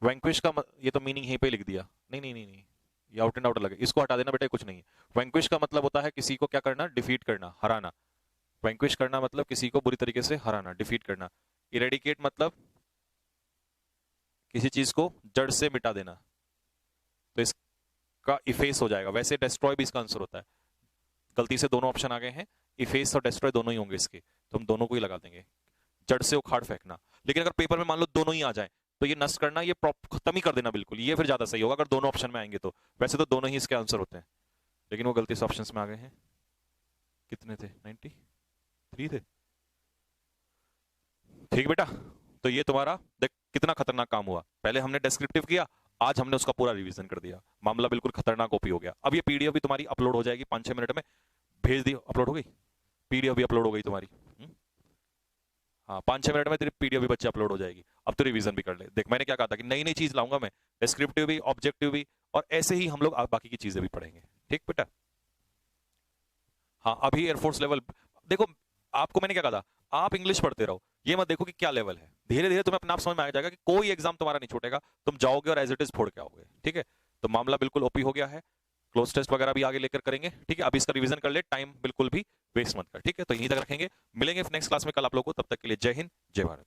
S1: वैंक्विश का ये तो मीनिंग यहीं पे लिख दिया, नहीं नहीं नहीं नहीं, ये आउट एंड आउट अलग है, इसको हटा देना बेटे, कुछ नहीं है। वैंक्विश का मतलब होता है किसी को क्या करना? डिफीट करना, हराना। वैंक्विश करना मतलब किसी को बुरी तरीके से हराना, डिफीट करना। इरेडिकेट मतलब किसी चीज को जड़ से मिटा देना, तो इसका इफेस हो जाएगा। वैसे डिस्ट्रॉय भी इसका आंसर होता है, गलती से दोनों ऑप्शन आ गए हैं, इफेस और डिस्ट्रॉय दोनों ही होंगे इसके, तो हम दोनों को ही लगा देंगे। जड़ से उखाड़ फेंकना, लेकिन अगर पेपर में मान लो दोनों ही आ जाए तो ये नष्ट करना, ये खत्म ही कर देना बिल्कुल, ये फिर ज्यादा सही होगा अगर दोनों ऑप्शन में आएंगे तो। वैसे तो दोनों ही इसके आंसर होते हैं। लेकिन वो गलती से ऑप्शंस में आ गए हैं। कितने थे? 93 थे। ठीक बेटा, तो ये तुम्हारा देख कितना खतरनाक काम हुआ। पहले हमने डिस्क्रिप्टिव किया, आज हमने उसका पूरा रिवीजन कर दिया। मामला बिल्कुल खतरनाक ओपी हो गया। अब ये पीडीएफ भी तुम्हारी अपलोड हो जाएगी 5-6 मिनट में। भेज दी, अपलोड हो गई पीडीएफ भी, अपलोड हो गई तुम्हारी। हाँ, 5-6 मिनट में तेरी पीडीएफ भी बच्चे अपलोड हो जाएगी। अब तो रिवीजन भी कर ले। देख मैंने क्या कहा था कि नई नई चीज लाऊंगा मैं, डिस्क्रिप्टिव भी, ऑब्जेक्टिव भी, और ऐसे ही हम लोग बाकी की चीजें भी पढ़ेंगे। ठीक बेटा? हाँ, अभी एयरफोर्स लेवल देखो, आपको मैंने क्या कहा था, आप इंग्लिश पढ़ते रहो, ये मत देखो कि क्या लेवल है। धीरे धीरे तुम्हें अपने आप समझ में आ जाएगा कि कोई एग्जाम तुम्हारा नहीं छूटेगा, तुम जाओगे और एज इट इज फोड़ के आओगे। ठीक है? तो मामला बिल्कुल ओपी हो गया है। क्लोज टेस्ट वगैरह भी आगे लेकर करेंगे। ठीक है? अभी इसका रिवीजन कर ले, टाइम बिल्कुल भी वेस्ट मत कर। ठीक है? तो यहीं तक रखेंगे, मिलेंगे नेक्स्ट क्लास में कल आप लोगों को। तब तक के लिए जय हिंद, जय भारत।